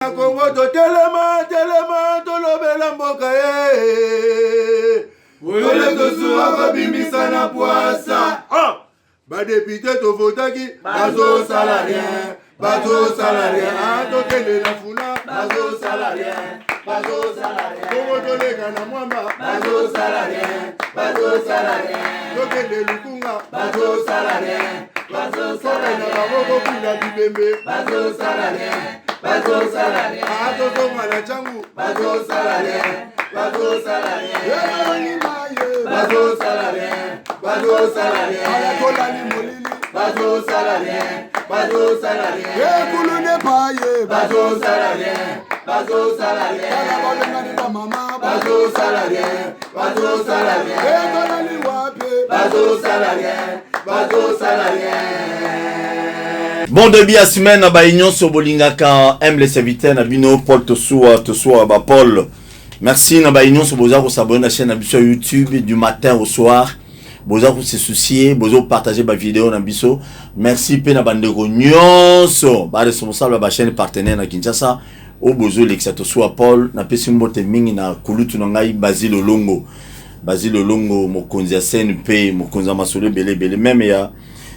Congo to telema tolobela mboka Ole to suwa kabimisa na poasa Ba député to votaki bazo salarien to tele la funa bazo salarien Congo to lega na mwamba bazo salarien to tele lukunga bazo salarien na baboko kula bibembe bazo salarien Bazo mala changu bazo salarien ala tola ni molili bazo salarien kulune paye bazo salarien ala balengani ba mama bazo salarien tola ni wape bazo salarien. Bon début à semaine à Baïgnon sur Bolingaka aime les serviteurs na bino Paul Tosoua ba Paul. Merci na Baïgnon sur boza ko s'abonner à la chaîne sur YouTube du matin au soir. Boza ko se soucier, boza partager ba vidéo na biso. Merci pe na bandeko nyonso ba responsable ba chaîne partenaire na Kinshasa. O bozo l'exato soit Paul na pesi mbote mingi na kulutu na ngai Basile Olongo mokonzi ya CNP mokonzi masolo belé même ya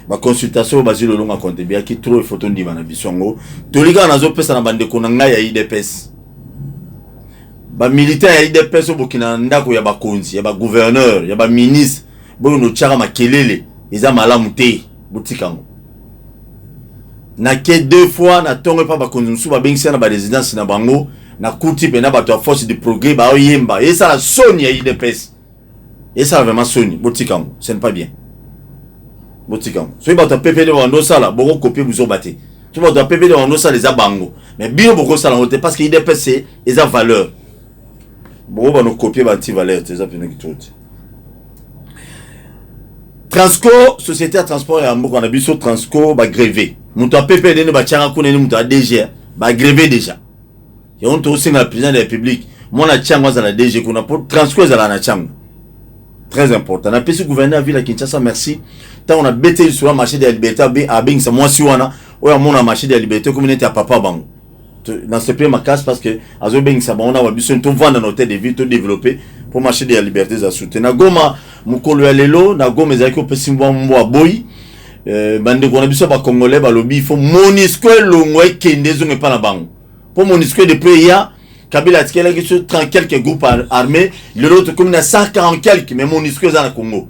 ba consultation Basile Olongo compte bien qui trop photo ndima na bisongo tolika nazo pesa na bandeko na ngai ya IDPS ba militaire ya IDPS obokina ndako ya bakonzi ya ba gouverneur ya ba ministre boyo no tchaka makelele eza malamu te butikango na ke deux fois na tongo pa bakonzi musu ba bengisa na ba résidence na bango na kuti pe na bato force de progrès ba oyemba et ça la soni ya IDPS et ça vraiment soni butikango ce n'est pas bien botikam so ba ta PPD wando sala boko copier buzo baté tu vas ta PPD wando sala les abango mais bien boko sala on parce que IDPS c'est les valeurs boko ba no copier ba ti valeur c'est ça pena kitoti Transco société à transport ya mboko na biso Transco ba grévé muto PPD ne ba tianga kuna ni muto DG ba grévé déjà et on to singa président de la République mona tianga za la DG kuna pour Transco za la na tianga très important na pesi gouverneur ville à Kinshasa merci tant on a bêté sur le marché de la liberté à Bing c'est moi si on a mon marché de la liberté communauté à papa bango dans ce pays ma casse parce que à Bing ça on a besoin de vendre dans hôtel de ville tout développer pour marché de la liberté à soutenir na goma mukolo ya lelo na goma ezaki opesi mbo boy bande ko na biso ba congolais ba lobby il faut monisco longo ekende zonge pa na bango pour monisco de pays ya Kabila a dit sur 30 quelques groupes armés, l'autre commune a 140 quelques, mais mon discours est dans le Congo.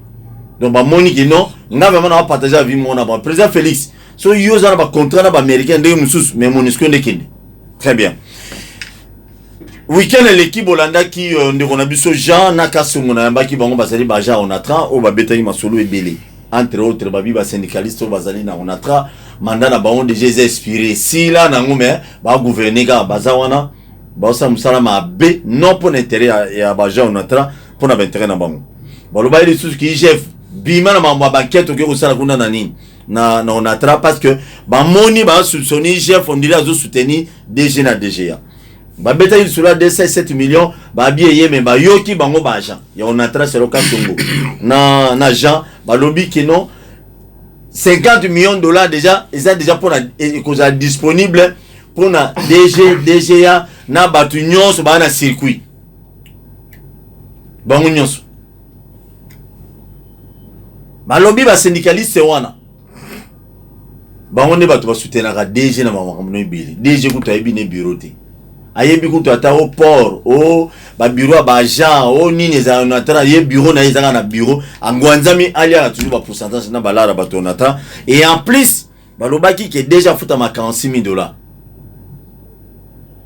Donc, Monique, non, on a vraiment partagé la vie, mon abon. Président Félix, so yo za ba contrat na américain de musus, mais mon discours de Kende. Très bien. Week-end l'équipe Holanda qui on a biso Jean Nakasongo na ba ki bango basali ba Jean Onatra o ba betaki masolo ebele. Entre autres babi ba syndicaliste bazali na Onatra, mandat na bango déjà inspiré. Si là na ngome ba gouverner ga bazawana Bausa musala ma B non pour l'intérêt à Baja on entra pour na intérêt na bango. Bon le bail de sous qui chef bima na ma banquette au que ça kuna nani na on entra parce que ba moni ba soupçonner chef on dirait à soutenir DG na DGA. Ba beta il sur la 7 millions ba bieye mais ba yoki bango ba agent. Ya on entra c'est le cas Congo. Na agent ba lobby qui non 50 millions de dollars déjà ils ont déjà pour la disponible pour na DGA na batu nyonso ba na circuit bango nyonso balobi ba syndicaliste wana bango ne batu ba soutenaka DG na makambo no ibili DG kuto ayebi ne bureau te ayebi kuto ata au port o ba bureau ba agent o nini za na tra ye bureau na ezanga na bureau angwanzami ali a toujours ba pourcentage na balara bato nata et en plus balobaki que déjà futa ma 46 000 $.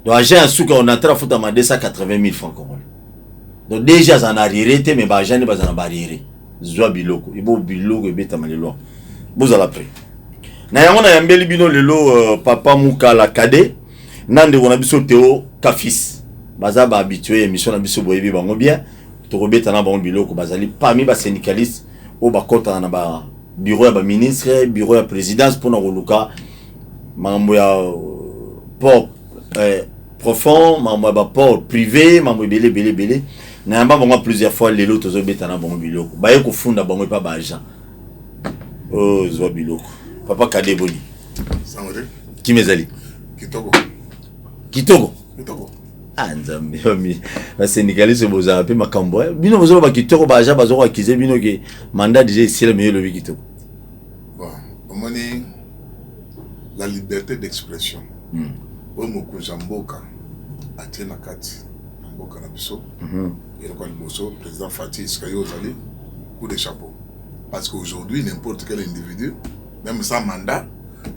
Donc, agent a souka on a tra futa ma 280 000 francs congolais. Donc, déjà, ça n'a arriéré, mais agent n'est pas en barrière. Zoa biloko. Il faut biloko et bêta malelo. Vous allez après. Na yamona yambeli bino lelo papa Mouka la kade. Nande on a biso Théo Kafis. Baza ba habitué émission na biso boyebi bango bien. To bêta na bango biloko bazali parmi ba syndicalistes au ba kota na ba bureau ya ba ministre, bureau ya présidence pour na koluka mambo ya pop profond, mambo ba port privé, mambo belé. Na yamba bango plusieurs fois lelo tozo beta na bango biloko. Ba ye ko funda bango pa ba agent. Oh, zo biloko. Papa Kadeboni. Sangre. Qui mezali? Kitoko. Kitoko. Kitoko. Ah, nzambe, la Sénégalais se boza pe makambo. Bino bozo ba Kitoko ba ja bazo akize bino ke mandat déjà ici le meilleur le Kitoko. Bon, on est la liberté d'expression. Au Mokujamboka, à Tchénakati, Mboka Nabiso, et le Bosso, président Fatih Iskayo Zali, coup de chapeau. Parce qu'aujourd'hui, n'importe quel individu, même sans mandat,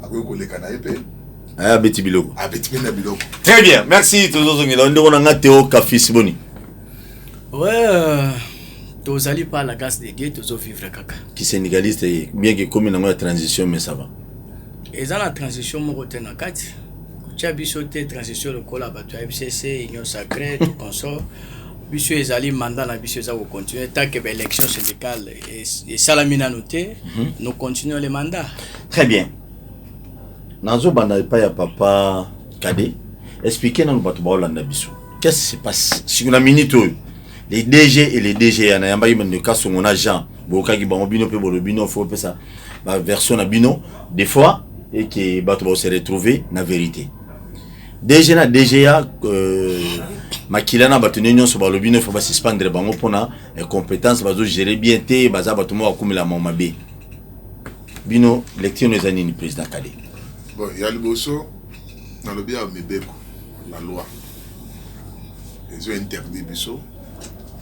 a eu le Canaïpe. Ah, Betty Biloko. Ah, Betty Biloko. Très bien, merci. On a Théo Kafis Boni. Ouais, tous allez par la gaz des gays, tous au vivre caca. Qui sénégaliste, bien que comme dans la transition, mais ça va. Et dans la transition, mon côté na quatre. Tu as bichoté transition le col à battu FCC, Union Sacrée, tout consort. Bichot les alliés mandat na bichot ça va continuer tant que l'élection syndicale et salamina noté, nous continuons les mandats. Très bien. Nazo banda pa ya papa Kade, expliquez nous bato ba Hollande biso. Qu'est-ce qui se passe? Si on a minute les DG et les DG na yamba yimene ka son agent, boka ki ba bino pe bino faut pe ça. Ba version na bino des fois et que bato ba se retrouver na vérité. DG na DGA makilana bato nyonyo so ba bino faut ba suspendre bango pona compétence bazo gérer bien té baza bato mo akumela mamabe. Bino lecture nos années président Kade. Bon, il y a le bosso dans le bien Mebeko, la loi. Ils ont interdit Bisso,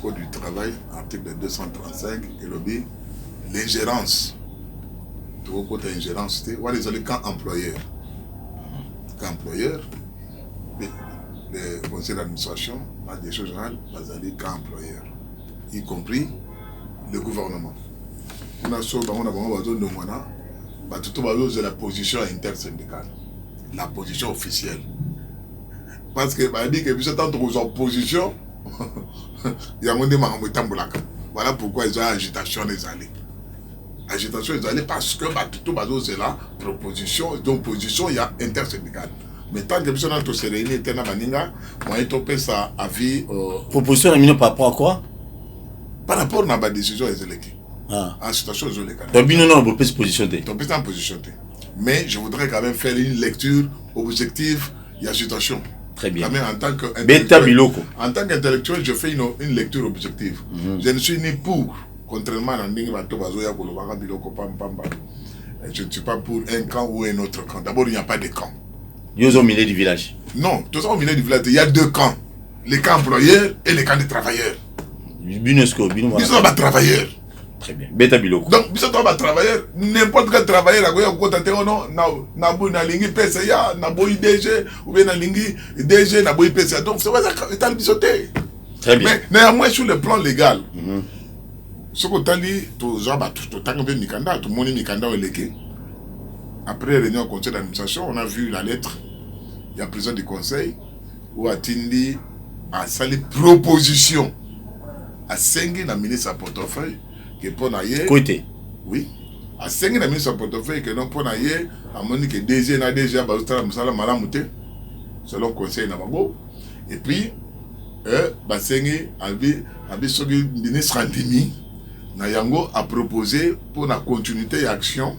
Code du travail, article 235, et le bien, l'ingérence. Tout côté ingérence, c'était, voilà, ils ont le camp employeur. Camp employeur, le conseil d'administration, la direction générale, ils ont le camp employeur, y compris le gouvernement. On a sauvé, on a besoin de moi. Tout c'est la position intersyndicale, la position officielle. Parce que bah dit que puis tant aux oppositions, il y a monde mahamou tambolaka. Voilà pourquoi ils ont agitation les années. Agitation les années parce que bah tout c'est la proposition, donc position il y a intersyndicale. Mais tant que puis on a tous ces réunis tena baninga, moi topé ça avis proposition la par rapport à quoi? Par rapport à la décision des élections. Ah, situation je l'ai quand même. Donc, non, on peut se positionner. On peut se positionner. Mais je voudrais quand même faire une lecture objective et la situation. Très bien. En tant qu'intellectuel, je fais une lecture objective. Je ne suis ni pour, contrairement à Ndingi Batobazoya Kolobara Biloko Pamba. Je ne suis pas pour un camp ou un autre camp. D'abord, il n'y a pas de camp. Ils sont au milieu du village. Non, tous au milieu du village. Il y a deux camps. Les camps employeurs et les camps des travailleurs. Ils sont pas travailleurs. Très bien. Beta Biloko. Donc, si on va travailler, n'importe quel travailleur, na lingi PCA, na boy DG, ou bien na lingi DG, na boy PCA. Donc, c'est vrai que ça bisoté. Très bien. Mais néanmoins, sur le plan légal, ce qu'on t'a dit, tout le monde Mikanda, tout le monde Mikanda est légué. Après la réunion au conseil d'administration, on a vu la lettre, il y a président du conseil, où Atindi a sali proposition à 5 la ministre à portefeuille. Que pour naïe, oui, à 5 la ministre à portefeuille que non pour naïe, à mon que DG na DG ba utala musala malamute selon conseil na babo et puis ba 5 abi sogi ministre Andimi na yango a proposé pour la continuité et action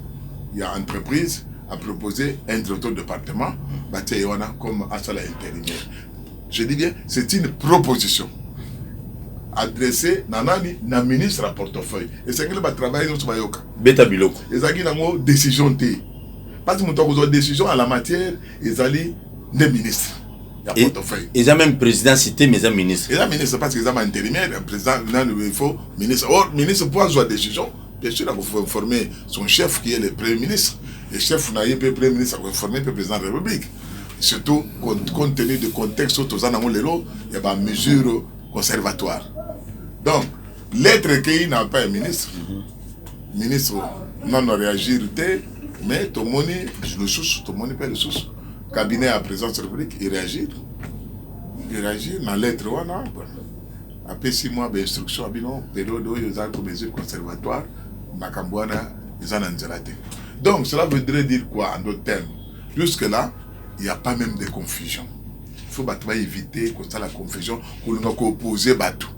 il y a entreprise a proposé un directeur de département ba tayona comme asala intérimaire. Je dis bien c'est une proposition adressé na ministre à portefeuille et c'est qu'il va travailler dans ce bayoka Beta Biloko et ça qui n'a pas décision t parce que nous avons décision à la matière ils allaient des ministres à portefeuille ils ont même président cité mais un ministre ils ont ministre parce qu'ils ont un intérimaire un président il faut ministre or ministre pour avoir décision bien sûr il faut informer son chef qui est le premier ministre et chef n'a pas premier ministre il faut informer le président de la République surtout compte tenu du contexte où tous en avons les lots il y a des mesures conservatoires. Donc, l'être qui n'a pas un ministre, ministre non réagir, mais tout le monde le sous, tout le monde paie le sous. Cabinet à présence de la République, il réagit dans l'être, après 6 mois d'instruction, période où ils ont des mesures conservatoires, Makambouana, ils ont angelé. Donc, cela voudrait dire quoi en d'autres termes? Jusque-là, il n'y a pas même de confusion. Il faut éviter que ça la confusion, qu'on a opposé Batou.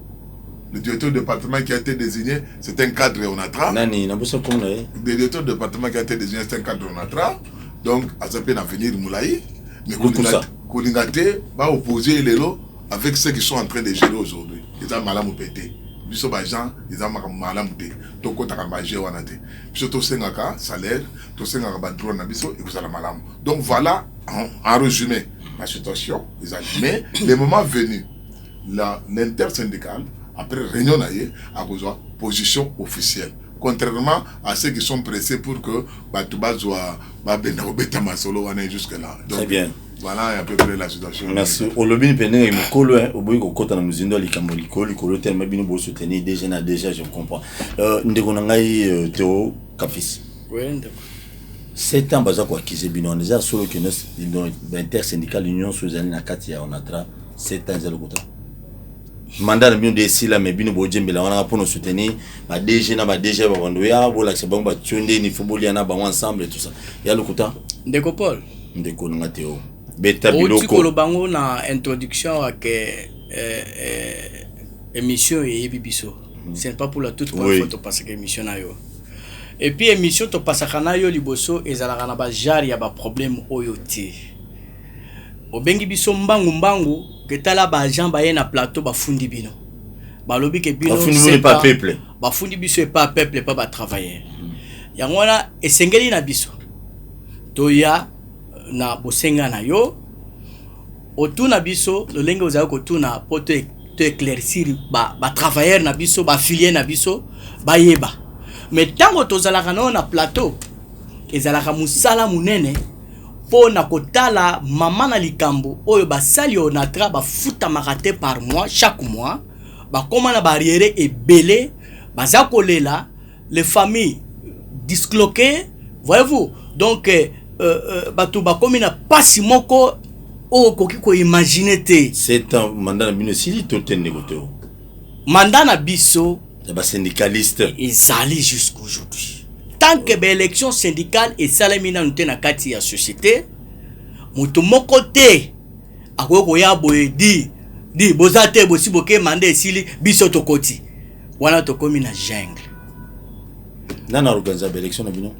Le directeur de département qui a été désigné, c'est un cadre ONATRA. Le directeur de département qui a été désigné, c'est un cadre ONATRA. Donc, à ça peut en venir Moulaï. Mais Kolingate va opposer les lots avec ceux qui sont en train de gérer aujourd'hui. Ils ont mal pété. Biso ba gens, ils ont mal pété. Donc on a magé wanate. Biso to sengaka salaire, to sengaka ba droit na biso et vous allez malam. Donc voilà en résumé la situation. Mais le moment venu, l'intersyndicale après réunion naie a besoin position officielle. Contrairement à ceux qui sont pressés pour que Batouba soit Masolo jusque là. Très bien. Voilà à peu près la situation. Merci. Olobini Peneng et Mokolo, au bout de Kota na Muzindo, Likamoliko, Likolo, tellement bien beau soutenir déjà, je comprends. Ndekonangai Théo Kafis. Oui, 7 ans, baza quoi, qui s'est bien, on est à solo que nous, l'intersyndicale Union Sous-Anne, na Katia, on a 7 ans, zéro côté. Mandat de bien de là mais bino bodjembe la wana pour nous soutenir ba DG na ba DG ba wandoya bola se bango ba tchonde ni football yana ba ensemble et tout ça ya lokuta Ndeko Paul ndeko na Théo beta biloko ko bango na introduction à que émission et bibiso c'est pas pour la toute première fois parce que émission na yo et puis émission to pasaka na yo liboso ezalaka na ba jari ya ba problème oyo ti obengi biso mbangu que tala ba gens ba na plateau ba fundi bino ba lobi ke bino c'est pas peuple ba fundi biso pas peuple pas ba travailler yango wana esengeli na biso to ya na bosenga na yo otuna biso lo lenge ozala ko tuna poto te éclaircir ba travailleur na biso ba filier na biso ba yeba mais tango tozalaka na plateau ezalaka musala munene pona kotala mama na likambo oyo basali onatra bafuta makate par mois chaque mois bakoma na barrière ebele baza kolela les familles disloquées voyez-vous donc bato bakomi na pasi moko o koki ko imaginer te 7 ans mandat na bino sili to tende koto mandat na biso ba syndicaliste ezali jusqu'aujourd'hui tant que l'élection syndicale et salamina nous na kati ya société mutu moko te akoko ya boye di bozate bosi boke mande esili biso tokoti wana tokomi na jungle nana organiser l'élection na bino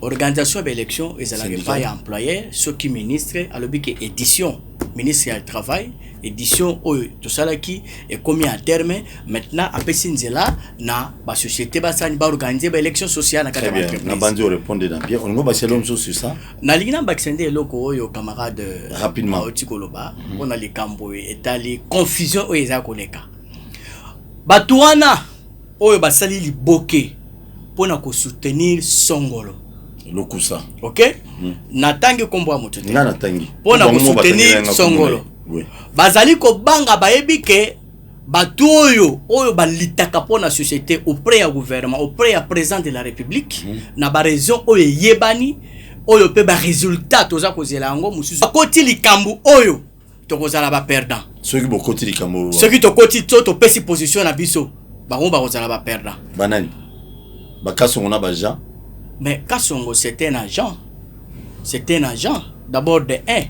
organisation de l'élection ezalaka pas ya employé ceux qui ministre alobi ke édition ministre du travail édition oyo tosalaki et commis à terme maintenant apesi nzela na ba société basani ba organiser ba élection sociale na kati ya entreprise na bandi répondre dans bien on va selon sur ça na ligina bakisende eloko oyo camarade rapidement otikoloba on a les cambo etali confusion oyo eza koleka batuana oyo basali liboke pona ko soutenir Songolo lokusa OK natangi kombo moto te na tangi pona ko soutenir Songolo bazali ko banga bayebi ke batu oyo balitaka pona société auprès ya gouvernement auprès ya président de la République na ba raison oyo yebani oyo pe ba résultat toza kozela ngo mususu akoti likambu oyo tokozala ba perdant ceux qui bokoti likambu ceux qui tokoti to pesi position na biso bango bakozala ba perdant banani bakaso ngona ba Jean mais Kasongo c'est un agent d'abord de 1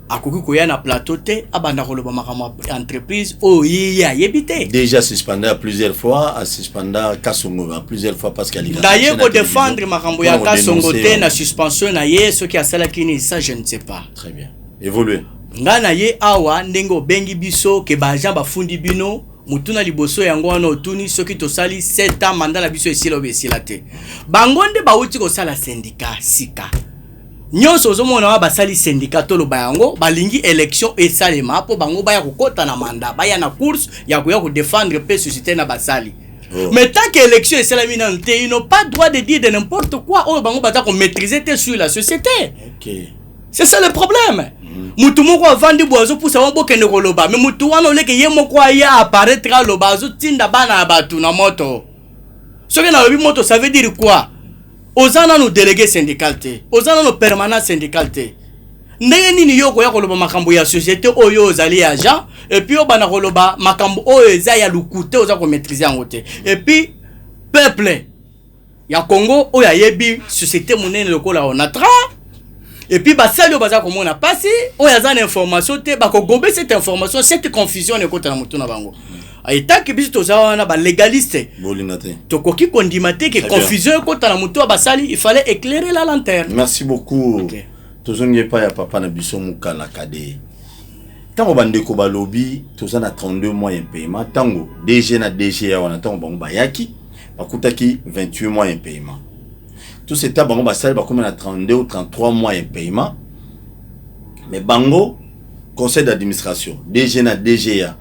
akoki koya na plateau te abanda koloba makambo entreprise oya yebite déjà suspendu à plusieurs fois à suspendu Kasongo à plusieurs fois parce qu'il a d'ailleurs pour défendre makambo ya Kasongo te na suspension na ye ce qui a sala kini ça je ne sais pas très bien évoluer ngana ye awa ndengo bengi biso ke ba agent bafundi bino mutuna liboso yango wana otuni soki tosali 7 ans mandat la biso esila obesila te bangonde bauti ko sala syndicat sika nyonso ozomona wa basali syndicat tolo bayango balingi élection esalema po bango baya kokota na mandat baya na course ya koya ko défendre pe société na basali mais tant que élection esalami na te ils n'ont pas droit de dire de n'importe quoi o bango bata ko maîtriser te sur la société OK c'est ça le problème mutu moko avandi boazo pusa wa bokende koloba mais mutu wana oleke ye moko ya apparaître loba zo tinda bana batu na moto soki na lobi moto ça veut dire quoi ozana no délégué syndical te ozana no permanent syndical te ndenge nini yoko ya koloba makambo ya société oyo ozali agent et puis obana koloba makambo oyo eza ya lukute oza ko maîtriser en côté et puis peuple ya Congo oyo ayebi société monene lokola onatra et puis basali baza komona pasi oyo azana information te bako gobe cette information cette confusion ne kota na mutu na bango aita ke biso tozawana ba légaliste bolingate tokoki kondima te ke confusion kota na mutu basali il fallait éclairer la lanterne merci beaucoup tozongi pas ya papa na biso mukala kade tango bandeko balobi tozana 32 mois en paiement tango DG na DGA wana tango bango bayaki bakutaki 28 mois en paiement tout ce temps bango basali bakoma na 32 ou 33 mois en paiement mais bango conseil d'administration DG na DGA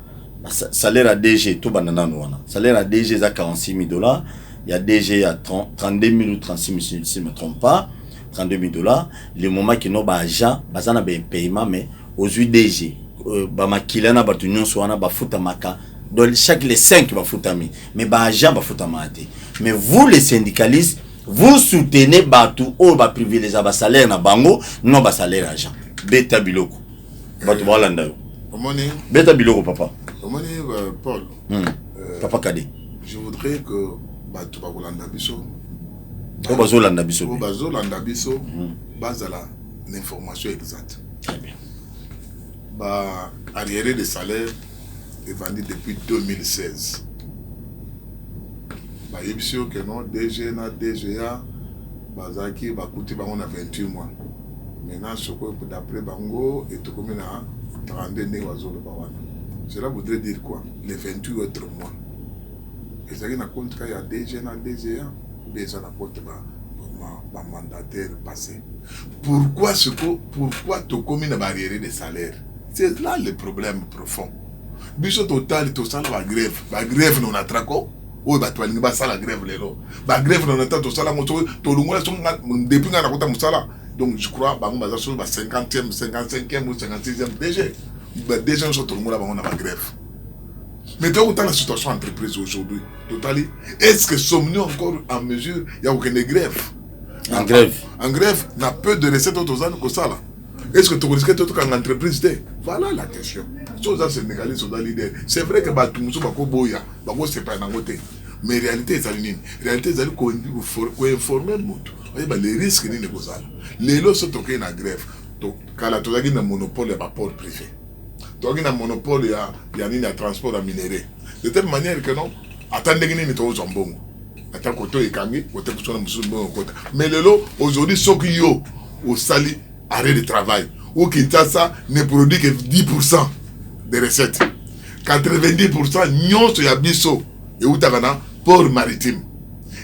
salaire à DG tout banana wana salaire à DG za $46,000 il y a DG à 32 000 ou 36 000 si je ne me trompe pas $32,000 le moment que nos agents bazana ben paiement mais aux DG ba makilana ba tunyon soana ba futa maka donc chaque les 5 ba futami mais ba agent ba futa mate mais vous les syndicalistes vous soutenez batou ou ba privilégier ba salaire na bango non ba salaire agent beta biloko batou balanda yo omoni beta biloko papa omoni Paul papa Kade je voudrais que batou ba kolanda biso o bazolanda biso o bazolanda biso bazala l'information exacte. Très bien. Bah, arriéré de salaire est vendu depuis 2016. Bah, il y a que non, DG na DGA, Bazaki, bah, coûté, bah, on a 28 mois. Maintenant, ce que d'après Bango, et tout comme là, 32 néoiseaux de Bawana. Cela voudrait dire quoi? Les 28 autres mois. Et ça, il y a un contrat, il y a DG na DGA, déjà, na compte, bah, mandataire passé. Pourquoi tu communes barrière de salaire? C'est là le problème profond. Biso total to sala ba grève non atrako o ba twali ba sala grève lelo ba grève non ata to sala moto to lungola so depuis ngana kota musala donc je crois ba ngoma za so ba 50e 55e ou 56e DG ba déjà so to lungola ba on a ba grève. Mais dans la situation entreprise aujourd'hui totali est-ce que sommes-nous encore en mesure il y a aucune grève en grève n'a peu de recettes aux ans que ça là. Est-ce que tu risques de faire une entreprise? Voilà la question. C'est vrai que tu mais en réalité, c'est informer les risques. Les lots sont en grève. Quand tu as un monopole, il y a un port privé. Tu as un monopole, il y a un transport à minerai. De telle manière que non, attendez que tu as un bon. Attends que tu as mais les lots, aujourd'hui, ceux qui ont au sali, arrêt de travail. Ou Kinshasa ne produit que 10% des recettes. 90% n'y sont yabiso et où t'as port maritime.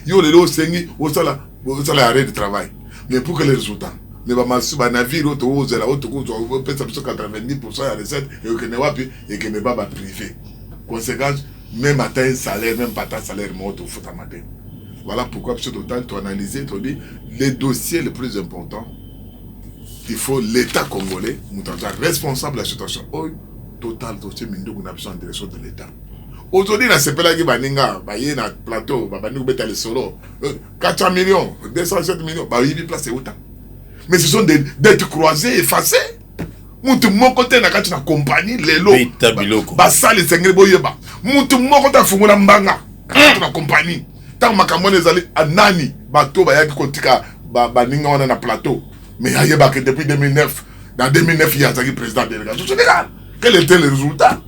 Yo les lots sengi au sala arrêt de travail. Mais pour que les résultats, ne va massu ba navire auto aux la auto on peut ça 90% des recettes et que ne va plus et que ne va pas privé. Conséquence même atteint un salaire même pas ta salaire mort au foot matin. Voilà pourquoi ce total tu analyser tu dis les dossiers les plus importants. Il faut l'État congolais, nous sommes responsables de la situation. Oh, total, dossier, nous avons besoin de direction de l'État. Aujourd'hui, dans ce pays-là, il y a un plateau, il y a solo, 400 millions, 207 millions, il y a place où. Mais ce sont des dettes croisées, effacées. Moutou mokote na kati na compagnie lelo. Ba sale sengre boyeba. Moutou mokote afungula mbanga. Na compagnie. Tant makamone zali anani bato ba yaki kotika ba ninga wana na plateau. Mais il y a que depuis 2009, dans 2009, il y a un président de délégation. Quel était le résultat?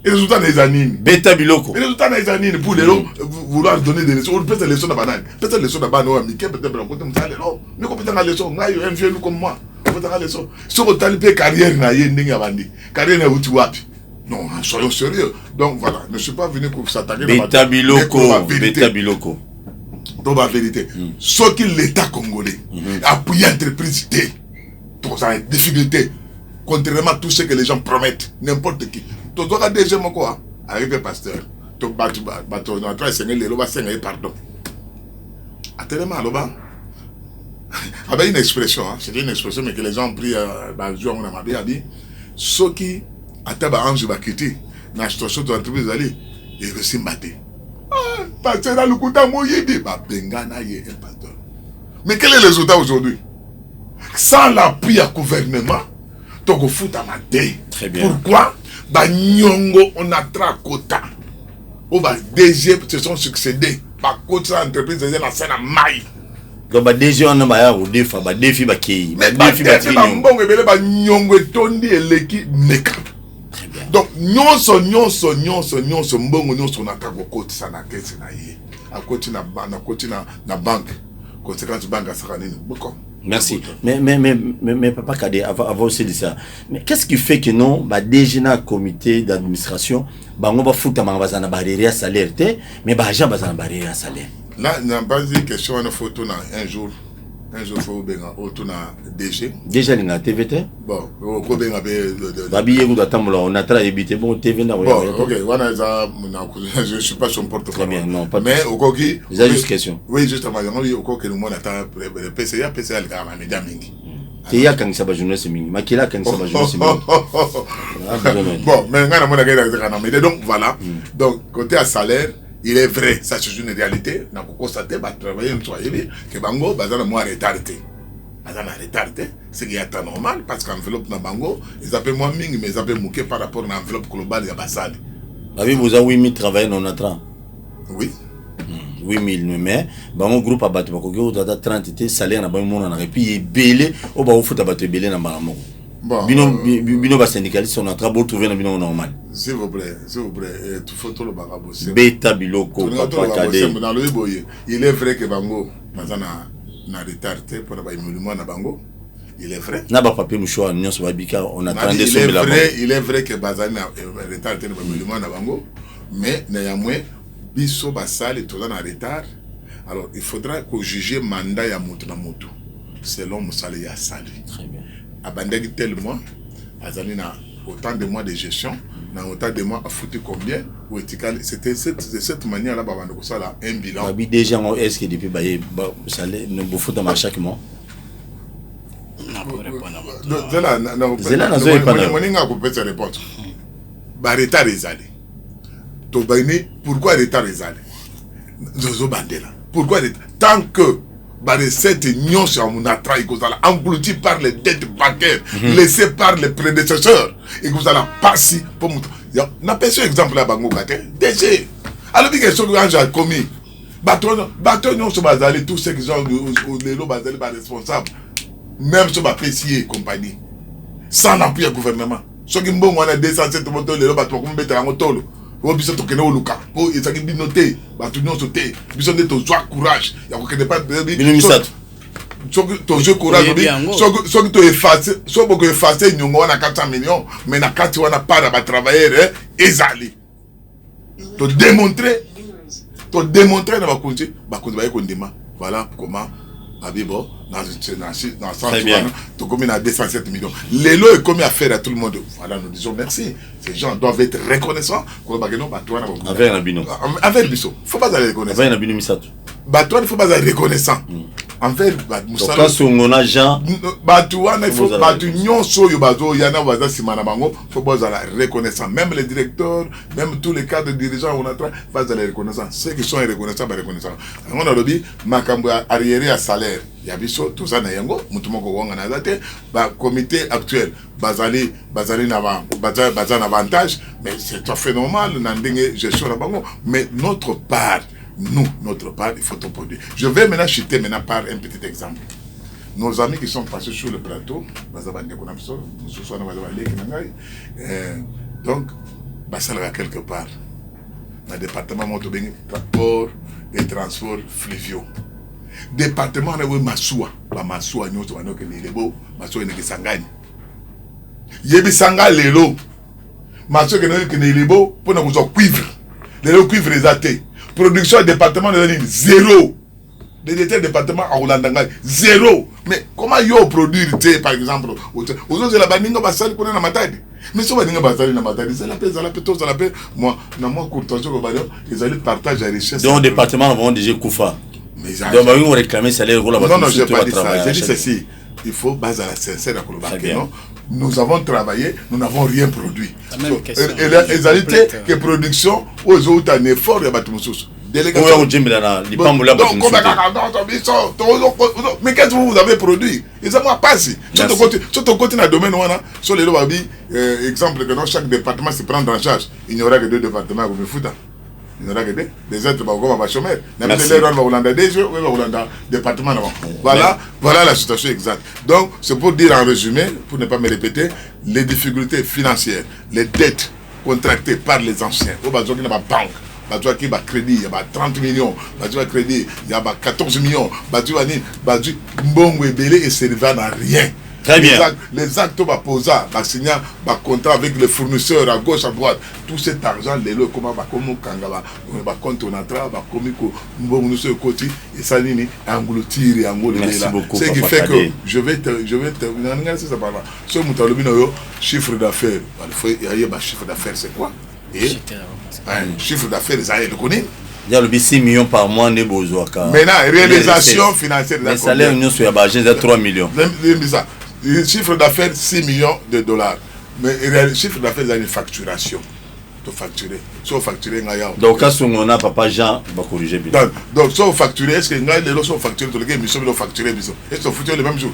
Les résultats des années. Beta Biloko. Les résultats des années pour les vouloir donner des leçons. Peut-être les leçons de banane. Peut-être les leçons de banane. Peut-être les leçons de banane. Mais peut-être les leçons. Moi, je suis comme moi. Peut-être les leçons. Si on a une carrière, carrière non, soyons sérieux. Donc voilà, je ne suis pas venu pour s'attaquer. Beta Biloko. Beta Biloko. Donc la vérité, ce que l'État congolais appuie l'entreprise dans la difficulté, contrairement à tout ce que les gens promettent, n'importe qui. Tu dois déjà quoi avec le pasteur. Tu vas entraîner les lois, pardon. Attends-moi, là-bas. Avec une expression, c'est une expression, mais que les gens ont pris dans le jour où on a dit, ceux qui attendent à Ange Bakiti, dans la situation de l'entreprise, ils réussissent à battre. Pasteur dans le coup d'Amoyédi, pasteur. Mais quel est le résultat aujourd'hui? Sans l'appui à gouvernement, tu vas foutre à ma tête. Très bien. Pourquoi? Nyongo, on a trakota. On va DG se sont succédés. Par contre, l'entreprise de la scène à maille. Donc, DG, on a un défi, défi, qui. Défi, nyongo et tondi et l'équipe meka. Donc, nyonso mbongo nyonso na kako koti sana kesi na ye. A koti na banque. Conséquence banque a saka nini. Boko. Merci. Mais Papa Kadé, avant aussi de ça, mais qu'est-ce qui fait que non, bah déjà dans le comité d'administration, bah on va foutre ma bazana barrière salaire, mais bah j'ai bazana barrière salaire. Là, il n'y a pas de question, on a photo un jour. Un jour, il faut bien autour DG. Déjà, il y a TVT. Bon, on a bien on a travaillé éviter bon TV. Bon, ok, je ne suis pas son porte-parole. Très bien, non, pas de mais au Kogi. Vous avez juste question. Oui, justement, au Kogi, nous attend le PCA, le gars, média mingi. Il y a quand ça va journée c'est mingi. Makila quand ça va journée c'est mingi. Bon, mais donc voilà. Donc, côté à salaire, il est vrai, ça c'est une réalité. On a constaté, travailler que Bango, bazana moins retardé. Bazana retardé, c'est qu'il y a temps normal parce qu'enveloppe na Bango, ils appellent moins ming, mais ils appellent mouké par rapport à l'enveloppe globale de Bassali. Ah oui, vous avez 8000 travailleurs dans notre an. Oui. 8000, mais Bango groupe a battu, vous avez 30 salaires, on a puis il est belé, au bas, vous faites abattre belé dans Bango. Bon, bino ba syndicaliste on a travaillé trouver dans bino normal. S'il vous plaît, tout faut tout le bagabo. Beta biloko Papa Kadé. Il est vrai que Bango bazana na retardé pour ba émolument na Bango. Il est vrai. Na ba papier mouchoir nyos ba bika on a 32 sommes là. Il est vrai que bazana retardé na émolument na Bango, mais néanmoins biso basali tout en retard. Alors il faudra que juger mandat ya moto na moto selon musali ya sali. Très bien. Abandonné tellement, na autant de mois de gestion, na autant de mois à foutre combien, ou c'était de cette manière-là, un bilan. Oui, déjà, est-ce que depuis ça ne vous fout dans chaque mois? C'est là, retard les allés. Pourquoi retard les allés? Pourquoi tant que les recettes non sur mon attraï, englouti par les dettes bancaires, laissées par les prédécesseurs, et que vous allez passer pour mon. N'a pas ce exemple là, Bango Kate. DG. Alors, il y a des choses que j'ai commis. Bateau non sur Bazali, tous ceux qui sont les lots Bazali, responsables, même sur ma PCA et compagnie, sans appui au gouvernement. Ceux qui m'ont dit 207 motos, les lots Bateau, comme mettre en moto. Oh, biso to kene oluka. Oh, ezaki binoté. Batu nyonso te. Biso nde to joie courage. Ya ko kene pas binomisat. To jeu courage bi. So to effacer, so boko effacer nyongo wana 400 millions, mais na kati wana para ba travailler ezali. To démontrer na ba konti ba kondima. Voilà comment Abibo dans 100 tu commis à 207 millions. Les lots est commis à faire à tout le monde. Voilà, nous disons merci. Ces gens doivent être reconnaissants. Avec un bino. Avec le biso. Il ne faut pas être reconnaissant. Avec un bino misato. Il ne faut pas être reconnaissant. Envers Moussa. Quand on a Jean. Il faut être reconnaissant. Même les directeurs, même tous les cadres dirigeants, on a il faut être reconnaissant. Ceux qui sont reconnaissants, reconnaissants. On a dit, Makambo arriéré à salaire. Il y a tout ça, comité actuel, Bazali un avantage, mais c'est tout à fait normal, mais notre part, il faut tout produire. Je vais maintenant citer par un petit exemple. Nos amis qui sont passés sur le plateau, donc, Basal quelque part, dans le département port et transport fluviaux. Département de Massoua, Massoua nous avons que les beaux, Massoua ne Kisangani. Yebisanga lelo, Massoua que les beaux pour nous cuivre. Les cuivre les athées. Production département de l'île zéro. Les département à Oulandanga zéro. Mais comment yo produire par exemple aux autres la baninga basali pour na matadi. Mais si on baninga basali na matadi, c'est la paix, moi na moi courtage au ballon, ils allaient partager la richesse. Dans le département on va déjà Koufa. Donc, on réclamer salaire. Non, je n'ai pas dit ça. J'ai dit ceci. Il faut baser la sincère à Kolobaké. Nous avons travaillé, nous n'avons rien produit. Et les alité que production, aux autres, un effort, il y a des choses. Délégation. Mais qu'est-ce que vous avez produit? Ils ont passé. Surtout quand on a domaine, sur les lois, exemple que dans chaque département se prend en charge. Il n'y aura que 2 départements comme le foot. Il n'y aura que des êtres comme chômeur. Voilà la situation exacte. Donc, c'est pour dire en résumé, pour ne pas me répéter, les difficultés financières, les dettes contractées par les anciens, au bas de la banque, tu as qui va crédit, il y a 30 millions, tu as crédit, il y a 14 millions, tu vas dire, bon, et servir n'a rien. Très bien. Les actes va poser, va signer, va contrat avec les fournisseurs à gauche, à droite. Tout cet argent, les lots, comment va comme Kangaba, va compte on entra, va comme bon nous sur côté et ça nini engloutir et engloutir là. Ce qui fait que je vais te regarder ça par là. Ce mutalobino chiffre d'affaires, il y a chiffre d'affaires c'est quoi? Et chiffre d'affaires ça le connaît. Il y a le 6 millions par mois ne besoin. Maintenant réalisation financière les salaires nous sur la base de 3 millions. Le chiffre d'affaires 6 millions de dollars. Mais le chiffre d'affaires c'est une facturation. De facturer. Si on facture, donc quand on a papa Jean va corriger bien. Donc si on facture, est-ce que les gens sont facturés, est-ce que on facture le même jour?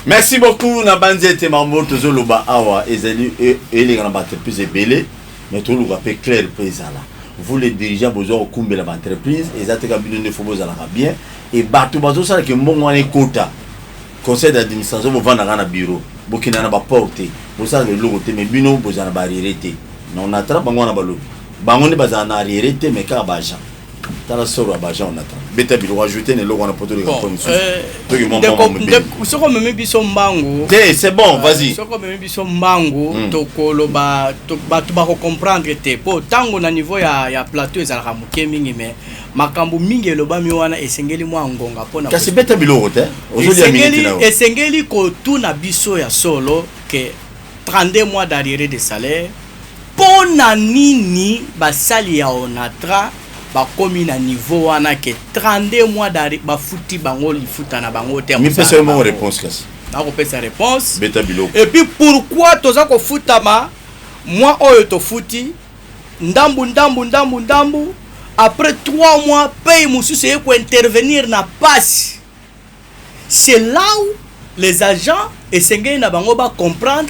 Merci beaucoup Nabanzi et Mambo Tozoloba Awa Ezali et les grandes entreprises belé mais tout le rappel clair présent là. Vous les dirigeants besoin au kumbe l'entreprise et ça te cabine de faut ça bien et bateau bateau ça que mon on est quota. Conseil d'administration vous vendre dans un bureau. Bokina na ba porter. Vous ça le logo mais bino besoin na barrière. Non, on attrape bango na balo. Bango ne baza na arrière mais ka baja. Tala soro baja on attend. Beta bilo ajouter ne logo on a poto les commissions. Soko meme biso mbango. C'est bon, vas-y. Soko meme biso mbango tokolo ba tu ba comprendre te. Po tango na niveau ya plateau ezalaka muke mingi mais makambo mingi eloba mi wana esengeli mwa ngonga pona. Kasi beta bilo te. Esengeli ko tuna biso ya solo que 32 mois d'arriéré de salaire. Pona nini basali ya onatra ba komi na niveau wana ke 32 mois d'arriéré ba futi bango li futa na bango te. Mi pesa mo réponse kasi. Na ko pesa réponse. Beta bilo. Et puis pourquoi toza ko futama moi oyo to futi ndambu après 3 mois paye mususu e ko intervenir na passe. C'est là où les agents essayent na bango ba comprendre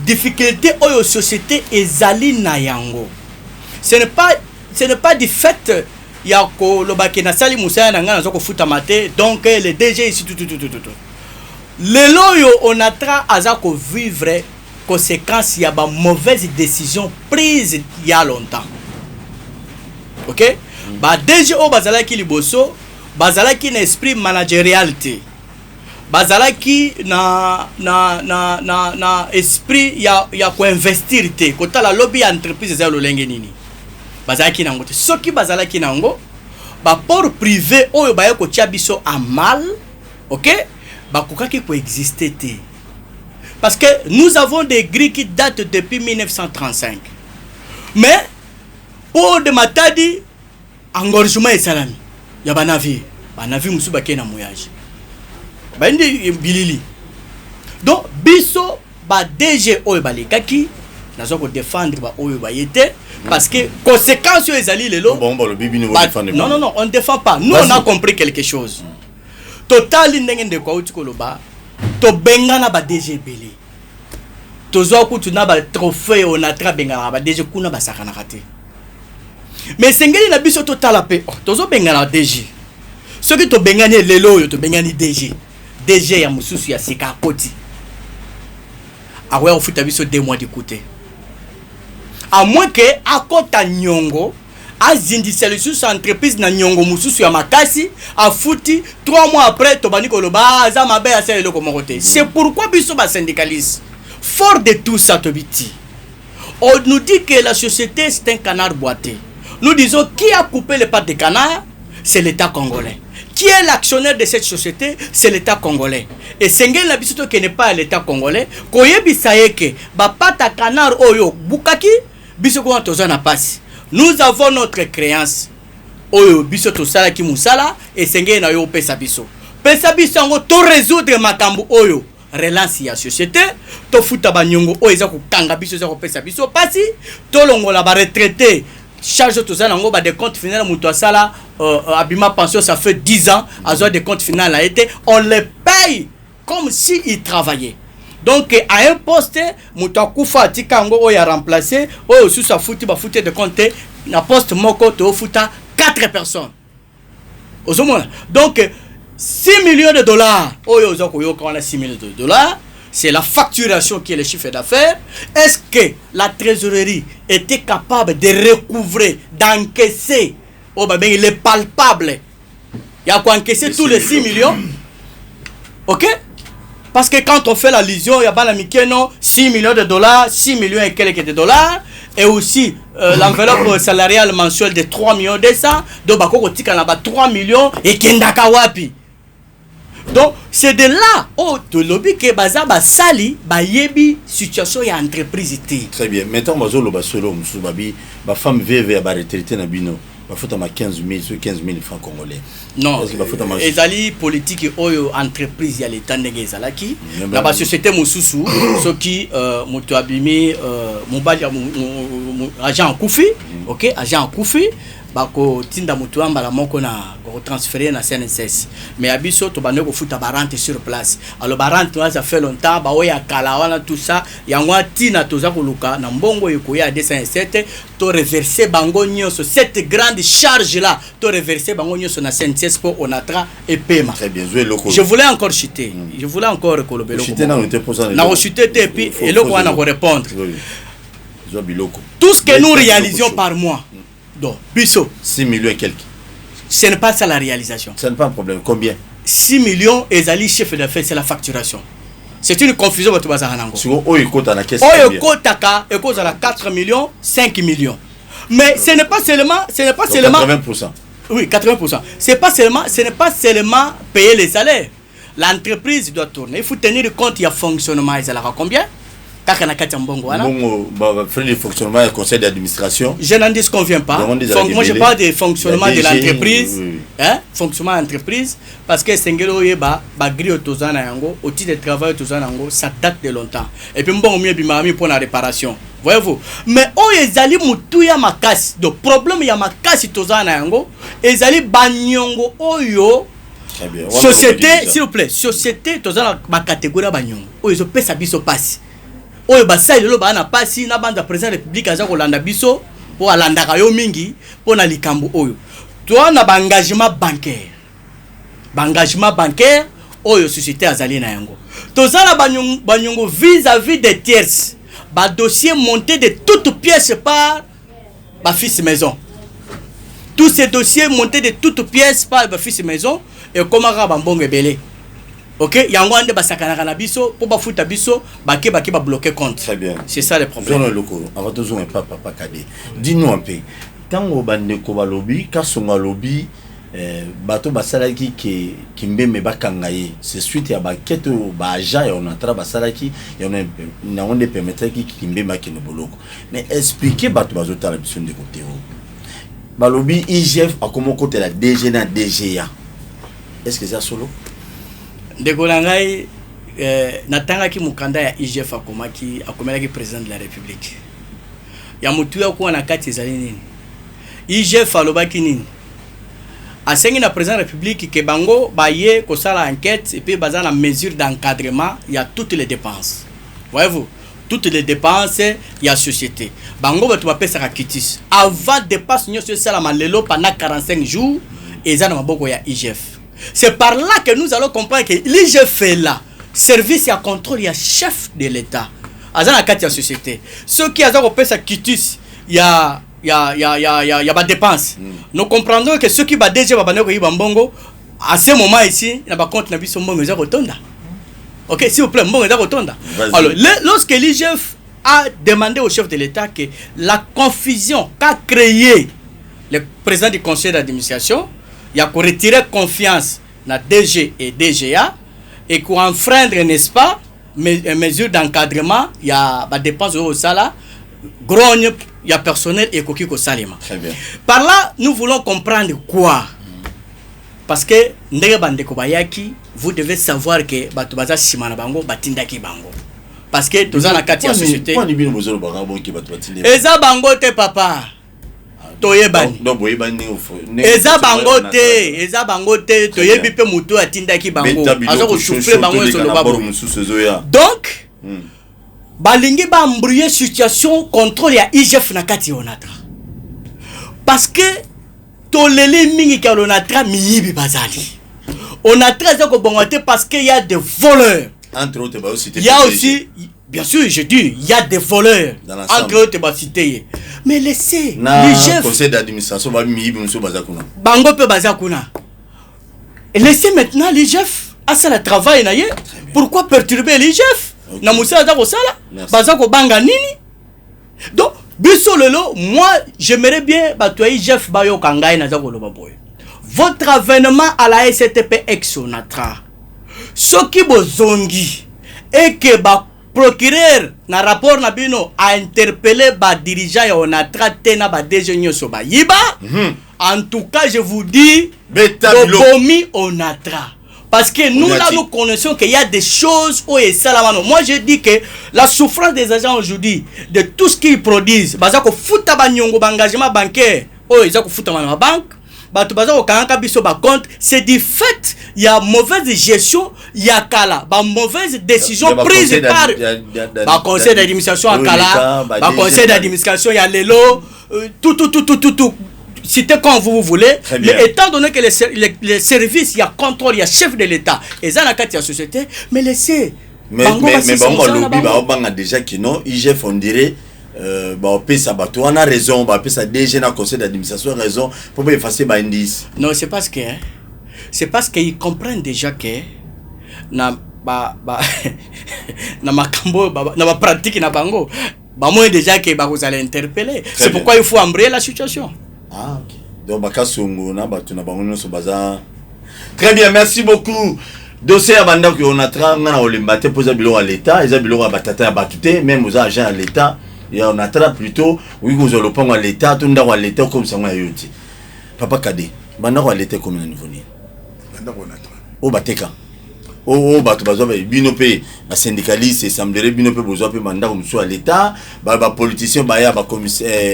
difficulté oyo société ezali na yango. Ce n'est pas du fait ya ko lobaki na sali musaya na ngana zoko futa mate donc le DG ici tout. Le loyo on a tra azako vivre conséquences ya ba mauvaise décision prise il y a longtemps. OK? Ba DG o bazala ki liboso, bazala ki na esprit managérialité. Bazalaki na esprit ya ko investir te kota la lobby entreprise za lolenge nini bazalaki nango te soki bazalaki nango ba port privé oyo ba ko tia biso a mal OK ba kokaki ko exister te parce que nous avons des grilles qui datent depuis 1935 mais pour de matadi engorgement et salami ya ba navire musu ba kena moyage bandi bilili donc biso ba DG oyo balekaki nazo ko défendre ba oyo ba yete parce que conséquences ezali lelo bon le bibi ne défendre non on ne défend pas nous on a compris quelque chose total ndenge ndeko uti koloba to bengana ba DG belé tozo kutuna ba trophée on a tra bengana ba DG kuna ba sakana kate mais sengeli na biso total pe tozo bengana DG ce que to bengani lelo yo to bengani DG ya mususu ya sika koti awe ofuta biso 2 mois d'écouter à moins que akota nyongo azindisa lisusu entreprise na nyongo mususu ya makasi afuti 3 mois après to bani koloba za mabe ya sele ko mokote. C'est pourquoi biso ba syndicaliste fort de tout ça tobiti on nous dit que la société c'est un canard boité. Nous disons qui a coupé les pattes de canard, c'est l'État congolais. Qui est l'actionnaire de cette société? C'est l'État congolais. Et Sengel Nabisuto qui n'est pas l'État congolais, koyebi saeke, ba pata canard oyo, bukaki, bisoko antozana passe. Nous avons notre créance. Oyo, bisoto sala ki musala, et Sengel na yo pesa biso. Pesa biso ngo to résoudre makambu oyo. Relance ya société, to futa ba nyongo oyo eza ko kanga biso eza ko pesa biso pasi, to longola ba retraité. Charge tout ça nango ba des comptes finaux muto sala abima pension ça fait 10 ans azo des comptes finaux a été on les paye comme si ils travaillaient donc à un poste muto kufa tikango o ya remplacer o sous sa futi ba futi de compte na poste moko to futa 4 personnes aux hommes donc 6 millions de dollars o yo zo ko yo on a 6 millions de dollars c'est la facturation qui est le chiffre d'affaires. Est-ce que la trésorerie était capable de recouvrer, d'encaisser il est palpable. Il y a quoi encaisser tous les 6 millions. Ok? Parce que quand on fait l'allusion, il y a pas la non 6 millions de dollars, 6 millions et quelques de dollars. Et aussi l'enveloppe salariale mensuelle de 3 millions 200. Donc, il y a 3 millions et Kendaka Wapi. Donc, c'est de là où le lobby que Bazaba Sali, Bayebi, situation et entreprise. Très bien. Maintenant, Bazolo Basolo, Moussoubabi, ma femme VV à retraité na bino. Il faut 15 000 francs congolais. Non, les politiques oyo entreprise il y a les temps de Zalaki. La société Moussousou, ce qui m'ont abîmé mon agent Koufi, ok, agent Koufi. Bako tinda mutu ambala moko na ko transférer na CNSS mais abiso to bande ko futa barante sur place alors barante ça fait longtemps ba oya kala wana tout ça yangwa tina toza ko luka na mbongo yeko ya 207 to reverser bango nyoso cette grande charge là to reverser bango nyoso na CNSS pour onatra et paiement. Très bien, je voulais encore chuter je voulais encore kolobelo na chuter et puis et le wana ko répondre tout ce que nous réalisons par mois. Donc, Bisso. 6 millions et quelques. Ce n'est pas ça la réalisation. Ce n'est pas un problème. Combien? 6 millions et Zali chef d'affaires, c'est la facturation. C'est une confusion pour tout le monde. Si on écoute à la question. On écoute à 4 millions, 5 millions. Mais ce n'est pas seulement. 80%. Oui, 80%. Ce n'est pas seulement payer les salaires. L'entreprise doit tourner. Il faut tenir compte, il y a fonctionnement. Il y a combien? Faire le fonctionnement du conseil d'administration. Je n'en disconviens pas. Moi, je parle de fonctionnement de l'entreprise. Hein? Fonctionnement de l'entreprise. Parce que Sengelo Yeba, Bagri Otozana Yango, outil de travail Otozana Yango, ça date de longtemps. Et puis, bon, mieux, Bimami pour la réparation. Voyez-vous? Mais, oh, Ezali Moutouya Makasi. Le problème, il y a Makasi Tozana Yango. Ezali Banyongo Oyo. Société, s'il vous plaît, société Tozana ma catégorie Banyongo. Oh, ils ont fait sa biso passe. Oyo basali lo bana pasi na banda président république aza ko landa biso po alanda kayo mingi po na likambo oyo to na engagement bancaire oyo société azali na yango to zala banyongo vis-à-vis des tiers ba dossier monté de toutes pièces par ba fils maison tous ces dossiers montés de toutes pièces par ba fils maison et comment ra bambongo belé. Ok, yango ande basakana na biso pour ba futa biso ba bloquer compte. Très bien. C'est ça le problème. Zone loko, avant de jouer papa Kade. Dis-nous un peu. Quand on bande ko ba lobby, quand son lobby bato basalaki ki mbeme bakangaye, c'est suite ya ba keto ba agent et on entra basalaki et on ne permettre ki mbema ki no boloko. Mais expliquer bato bazota la mission de côté. Ba lobby IGF a comment côté la DG na DGA. Est-ce que c'est solo? Degolangai natanga ki mukanda ya IGF akomelaki président de la République. Ya mutu ya kuwa na kati ezali nini? IGF alobaki nini? Asengi na président de la République ke bango baye kosala enquête et puis baza na mesure d'encadrement, il y a toutes les dépenses. Voyez-vous? Toutes les dépenses, il y a société. Bango batu bapesa ka kitis. Avant dépense nyo sala malelo pendant 45 jours et za na maboko ya IGF. C'est par là que nous allons comprendre que l'IGF est là. Service et contrôle, il y a chef de l'État. Azana kati ya société. Ceux qui ont payé sa quitus, il y a pas de dépenses. Nous comprendrons que ceux qui va déjà mbongo à ce moment ici, il n'y a pas compte na biso mbongo za rotonda. OK, s'il vous plaît, mbongo za rotonda. Alors, lorsque l'IGF a demandé au chef de l'État que la confusion qu'a créé le président du conseil d'administration, il y a qu'on retirer confiance dans DG et DGA et qu'on enfreindre, n'est-ce pas, mesures d'encadrement, il y a des dépenses au salaire, grogne, il y a personnel et coquille au salima. Par là, nous voulons comprendre quoi? Parce que vous devez savoir que Batubaza Simana Bango, Batindaki Bango. Parce que tous en la quatrième société. Eza Bango te papa. Toyebani. Eza bango te toyebi pe mutu atindaki bango. Azo souffler bango sur le babo. Donc balingi ba embrouiller situation contrôle ya IGF na kati onatra. Parce que tolele mingi ka onatra miyibi bazali. Onatra za ko bongote parce qu'il y a des voleurs. Entre autres, bah, il y a aussi, bien sûr, je dis, il y a des voleurs. Entre autres, bah, cité. Mais laissez les chefs. Conseil d'administration, bah, Bango peut bazakuna. Laissez maintenant les chefs à ça le travail na ye. Pourquoi perturber les chefs? Na musa da ko sala. Bazako banga nini? Donc, biso lelo, moi, j'aimerais bien batoyi chef bayo kangai na zako lo baboy. Votre avènement à la STP Exonatra. Ce qui bozongi et que ba procureur na rapport na bino a interpellé ba dirigeant ya Onatra tena ba déjeuner so ba yiba. En tout cas, je vous dis, Bobomi Onatra. Parce que nous, là, nous connaissons qu'il y a des choses où et ça là. Moi, je dis que la souffrance des agents aujourd'hui, de tout ce qu'ils produisent, bah, fouta banyongo engagement bancaire, oh, ils ont fouta ma banque. C'est du fait, il y a mauvaise gestion, il y a kala, mauvaise décision prise par le conseil d'administration à kala, le conseil d'administration, il y a l'élo, tout. Citez quand vous voulez, mais étant donné que les services, il y a contrôle, il y a chef de l'État, et ça, il y a société, mais laissez. Mais bon, on a déjà qui non, IGF, on dirait. On a raison, ça déjà dans le conseil d'administration raison pour pas effacer les indices. Non, c'est parce qu'ils comprennent déjà que na pratique na bango, moi déjà que vous allez interpeller. C'est pourquoi il faut embrayer la situation. Ah ok. Donc très bien, merci beaucoup. Dossier à banda que on a on limbaté poser biloko à l'état, ils ont biloko à batata à batute, même aux agents à l'état. Et on attrape plutôt, oui, vous allez prendre l'État, tout le monde à l'État comme ça, on a eu. Papa Kadé, maintenant on a l'État comme un niveau. Oh, Bateka. Oh, Batubazo, Binopé, la syndicaliste, et semblerait Binopé, Bozo, mandat comme soit l'État, politicien,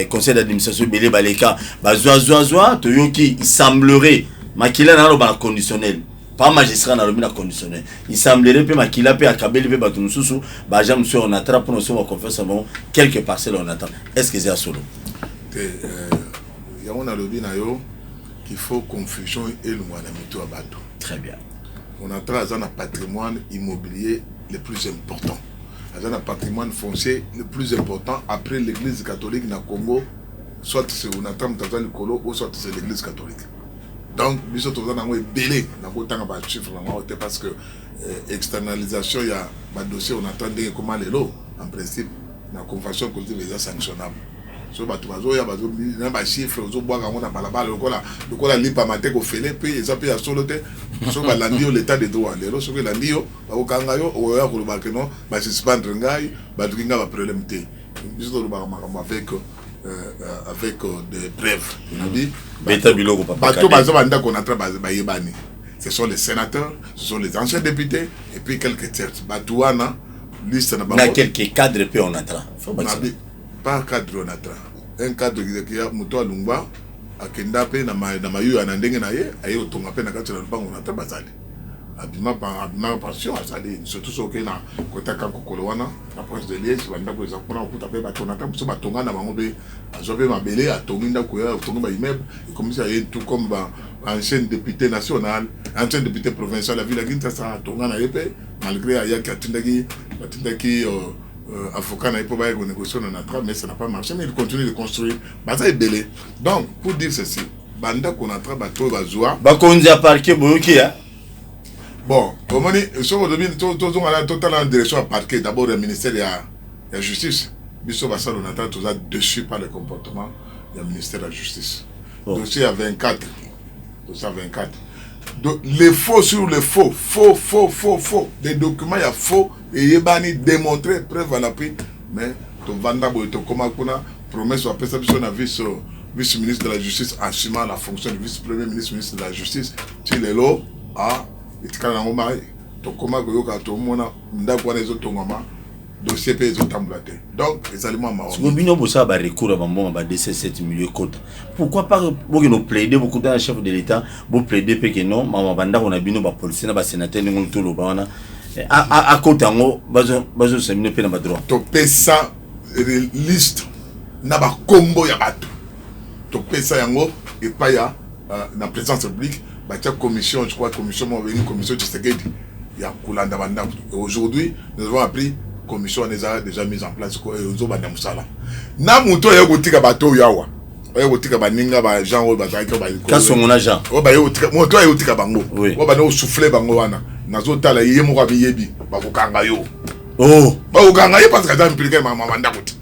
conseil d'administration, Belé, Baleka, Zoa, Toyoki, il semblerait, Makila n'a pas conditionnel. Pas magistrat dans le milieu conditionnel. Il semblerait que Makila peut accabler le bateau sous Bajam sur on attrape pour nous faire confiance avant quelques parcelles on attend. Est-ce que c'est à solo? Il y a un lobby qu'il faut confusion et le moyen de à bateau. Très bien. On a un patrimoine immobilier le plus important. Un patrimoine foncier le plus important après l'église catholique dans le Congo, soit c'est on attend le Colo ou soit c'est l'église catholique. Donc, nous sommes belé parce que externalisation, il y a un dossier, on attend comment les lots, en principe, la convention collective est sanctionnable. So, il y a un chiffre, on a libre à mater qu'on fait les pays, ils ont payé à soloter, so, l'état de droit. Les lots, so, l'andio, au Kangayo, au Yakulubakeno, suspendre Ngai, Badringa va problème. Nous sommes avec des preuves. Ce sont les sénateurs, ce sont les anciens députés et puis quelques tiers. Quelques cadres on a pas cadre on a un cadre qui a Muto Lumba à Kendape na mayu anandenge na ye ayo tonga pe na kati na lupango on a bazali. Abima passion azali surtout ce que na kota kanko kolwana la proche de Liège banda ko za kuna okuta pe batona ta so batonga na bango be azobe mabele atonginda ko ya tonga ba immeuble comme ça y tout comme ancien député national ancien député provincial la ville de Kinshasa tonga na yepe malgré aya katindaki avocat na yepo ba ko négocier na tra mais ça n'a pas marché mais il continue de construire baza ebele. Donc pour dire ceci banda ko na tra bato bazwa ba konzi a parquet boyoki hein. Bon, comment dire, sur le domaine, tout en direction à parquet, d'abord le ministère de la Justice. Bissot Bassal, on attend tout ça dessus par le comportement du ministère de la Justice. Dossier à 24. Dossier à 24. Donc, les faux sur les faux. Faux. Des documents, il y a faux. Et il y a démontré, preuve à l'appui. Mais, tu vanda, tu comment promesse, après ça, on a vu vice-ministre de la Justice assumant la fonction de vice-premier ministre de la Justice. Tu l'es là, à. Dossier donc les aliments pourquoi pas vous plaider beaucoup dans chef de l'État vous plaider que non maman banda on a bino ba policier na ba sénateur ni tout le bana à côté ngo bazo semine pe na ba droit to pesa liste na ba combo ya bato to pesa yango et pas ya na présence publique. Commission, je crois, commission de Tshisekedi. il y a Koulanda Banda. Aujourd'hui, nous avons appris commission déjà mise en place aux Obana Moussala. Na muto ya gotika bato yawa. Ya gotika baninga ba Jean o bazaki ba. Kaso mon agent. O ba yo tika muto ya gotika bango. O ba no souffler bango wana. Nazo tala yemo kwa biyebi ba kokanga yo. Oh, ba kokanga ye parce que ça implique mama manda kuti.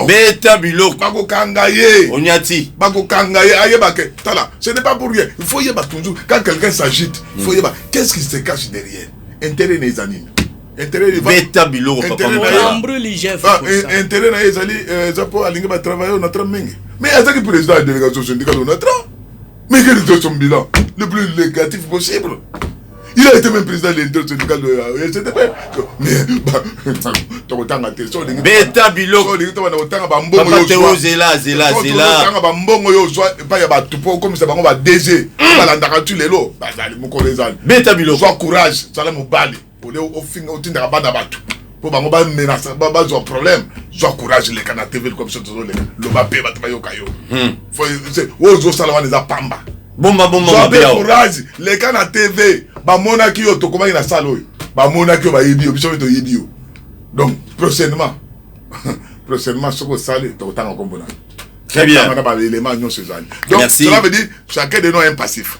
Beta biloko. Ba kokanga ye. Onyati. Ba kokanga ye aye ba ke. Tala, ce n'est pas pour rien. Il faut y avoir toujours quand quelqu'un s'agite, il faut y avoir qu'est-ce qui se cache derrière. Intérêt des animes. Intérêt des Beta biloko papa moi. Intérêt na ezali zapo alinga ba travailler on a très mingi. Mais azaki président de la délégation syndicale on a trop. Mais quel est son bilan le plus négatif possible? Il a été même président de l'intersyndical de STP. Mais Beta biloko. Papa Théo zela. Ba mbongo yo soit pas ya ba tupo comme ça bango ba DG. Ba landaka tu lelo. Ba zali moko lezali. Beta biloko. Soit courage, ça la mobali. Pour au fin au tinda ba batu. Pour bango ba menace ba zo problème. Soit courage les canaux TV comme ça tout le ba pe ba yo kayo. Faut c'est ozo salama les apamba. Bomba courage les canaux TV ba mona ki yo to koma ina salo. Ba mona ki yo ba yebi biso to yebi. Donc prochainement ce que ça to tanga kombona. Très bien. Donc cela veut dire chacun de nous est un passif.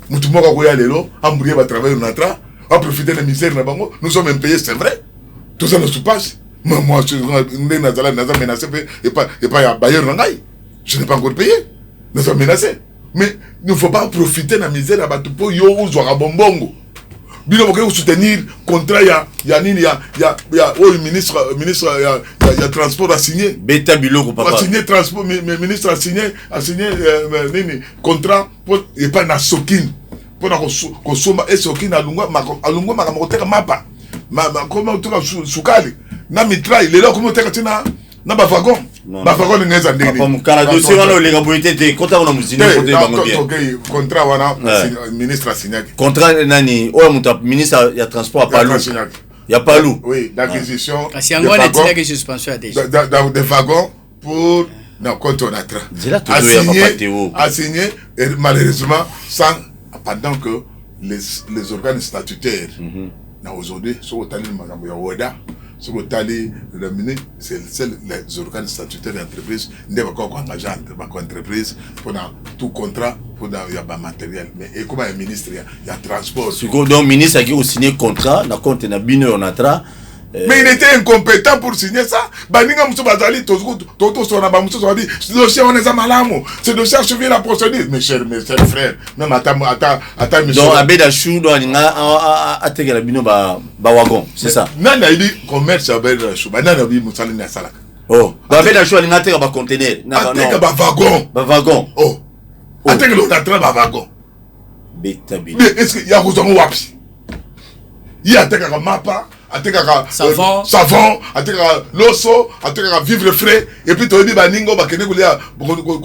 Mutu moko ko ya lelo, ambouye va travailler on entra, à profiter de la misère na bango, nous sommes impayés, c'est vrai. Tout ça ne se passe. Moi je suis nazala menacé et pas ya bailleur nangai. Je n'ai pas encore payé. Nous sommes menacés. Mais il ne faut pas profiter de la misère à batu po yo uzwa bombongo. Bino boke soutenir contrat ya nini ya ministre ya transport a signé. Beta biloko papa. A signé transport ministre a signé nini contrat pour et pas na sokin. Pour na ko somba et sokin alungwa makoteka mapa. Comment tu sukali na mitra il est là comment tu tina na ba wagon. Ba wagon ngeza ndeni. Papa mukala dossier wana olega boyete te kota wana muzini kote bango bien. OK, contrat wana ministre a signé. Contrat nani oya muta ministre ya transport a Palou. Ya Palou. Oui, l'acquisition. Parce qu'il y a un état de suspension à déjà. Des wagons pour quand on a signé et malheureusement sans pendant que les organes statutaires aujourd'hui sont au tali makambo ya Weda. Ce que le ministre, c'est les organes statutaires d'entreprise, ne va pas engager entreprise pour tout contrat pour le matériel. Mais et comment un ministre, il y a transport. Donc, le ministre a signé contrat, na compte na bino on atra. Mais il était incompétent pour signer ça. Baninga Moussa Bazali, Toto Sona Bamoussa Sona dit, ce dossier on est à Malamo, ce dossier a suivi la procédure. Mes chers frères, même attends, monsieur. Donc, Abeda Chou, donc, a tégé la bino ba wagon, c'est ça. Non, il a dit commerce Abeda Chou, non, il a dit Moussa Lina Salak. Oh, Abeda Chou, il a tégé ba conteneur. A tégé ba wagon. Ba wagon. Oh. A tégé l'autre train ba wagon. Beta bino. Mais est-ce qu'il y a Rosango Wapi? Il y a tégé ba mapa. Savon, ateka loso, ateka vivre frais et puis tu dis baningo bakene kulia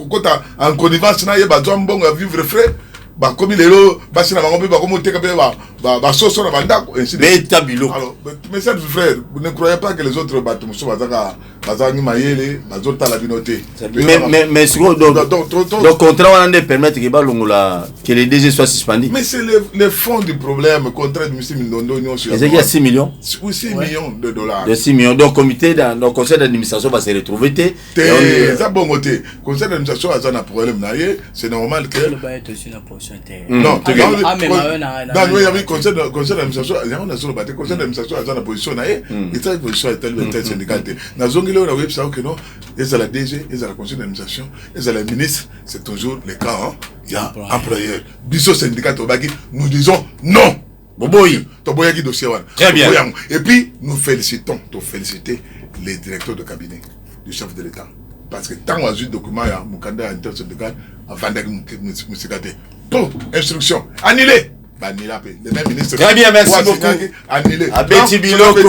kota en connivence na ye ba zombongo vivre frais ba comme lelo basi na bango pe ba comme teka pe ba soso na bandako ainsi de suite. Alors mes chers frères, vous ne croyez pas que les autres batumso bazangi mayele bazota la binoté. Mais donc contrat on ne permettre que ba longola que les DG soient suspendus. Mais c'est le fond du problème contrat de monsieur Mindondo Union sur. Il y a 6 millions. 6 millions de dollars. De 6 millions. Donc comité dans conseil d'administration va se retrouver ça bon côté. Conseil d'administration a un problème là, c'est normal que non, dans il y avait conseil d'administration, on a sur le bâtiment conseil d'administration a une position là et cette position est telle syndicale. Dans zongile on a vu ça que non, ils ont la DG, ils ont la conseil d'administration, ils ont la ministre, c'est toujours le cas il y a employeur. Biso syndicat Tobaki, nous disons non. Boboyi, Toboyaki dossier one. Très bien. Et puis nous féliciter les directeurs de cabinet du chef de l'État. Parce que tant qu'on a eu document, il y a un candidat intersyndical avant de Moussikate. Tout, instruction, annulé. Le même ministre. Très bien, merci beaucoup. Annulé. Abeti Biloko.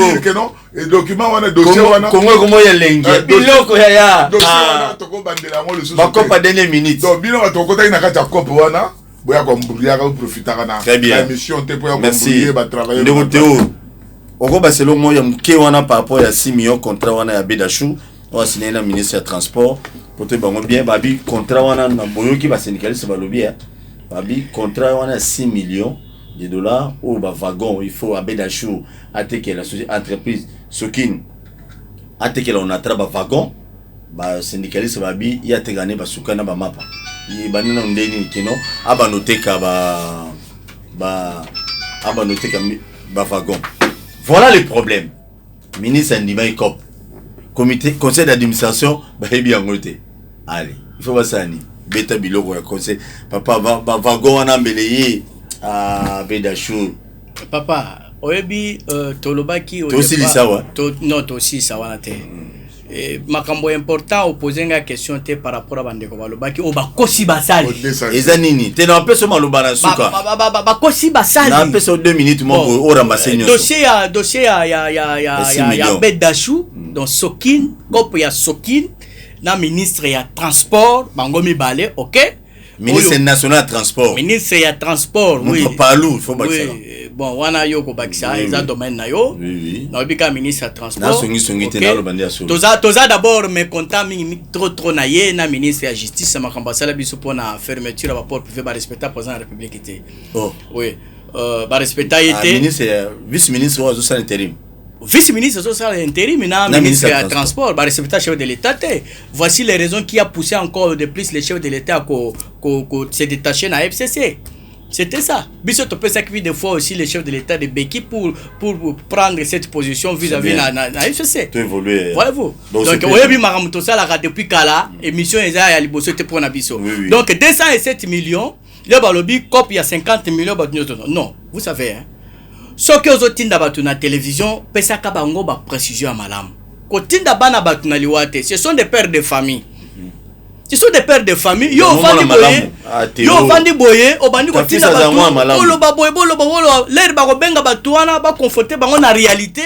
Et document, on a dossier. Comment il y a l'engue Biloko, ya. Dossier, on a toko bandela mo le sous. Ba kopa dernière minute. Donc, bino va toko ta ina kata kopo wana. Boya kombouya ka profitaka na. La mission te pour kombouyer ba travailler. Le Théo. Oko ba selon moi ya mke wana par rapport à 6 millions contrat wana ya Bedachou. On a signé le ministre du transport pour te bango bien babi contrat wana na boyoki ba syndicaliste ba lobby babi contrat wana 6 millions de dollars ou bah wagon il faut abedachou attaquer la société entreprise Sokin attaquer on attrape bah wagon bah syndicaliste bah bi il y a tegane bah sukana bah mapa il bah nina ndeni kino aba noteka bah wagon. Voilà les problèmes. Ministre Ndima Ikop, comité, conseil d'administration, bah bien ngoté. Allez, il faut voir ça ni. Beta biloko ya conseil. Papa wagon wana mbeleye à Bedachou. Papa, oyebi tolobaki to aussi lisawa. Non, to aussi sawa na te. Makambo important opposer nga question te par rapport à bandeko balobaki o ba kosi basali eza nini te na peso maloba na suka ba kosi basali na peso 2 minutes moko o ramasser nyonso dossier ya Bedachou dans Sokin kopo ya Sokin na ministre ya transport bango mibale OK ministre national transport ministre ya transport oui palou il faut bakisa bon wana yo ko bakisa eza domaine na yo na bika ministre ya transport na songi te na lo bandia so toza d'abord me content mingi trop na ye na ministre ya justice makamba sala biso pona fermeture ba port privé ba respecter président de la république était oui ba respecter était ministre vice ministre wa zo sa intérim vice-ministre ça intérim ministre du transport bah respecter chef de l'état. Voici les raisons qui a poussé encore de plus les chefs de l'état à se détacher dans la FCC. C'était ça. Biso to peut s'acquitter des fois aussi les chefs de l'état de Beki pour prendre cette position vis-à-vis na FCC. Tu évoluer. Voyez-vous. Donc oyebi maramuto ça la depuis kala émission eza ya liboso te pour na biso. Donc 207 millions, le balobi cop il y a 50 millions non, vous savez hein. Ce que vous avez dit na télévision, pesaka bango ba précision à malam. Kotinda bana batu na liwate, ce sont des pères de famille. Ce sont des pères de famille. Yo vandi boye, obandi kotinda batu. Olo ba boye, bolo l'air ba ko benga batu wana ba conforter bango na réalité.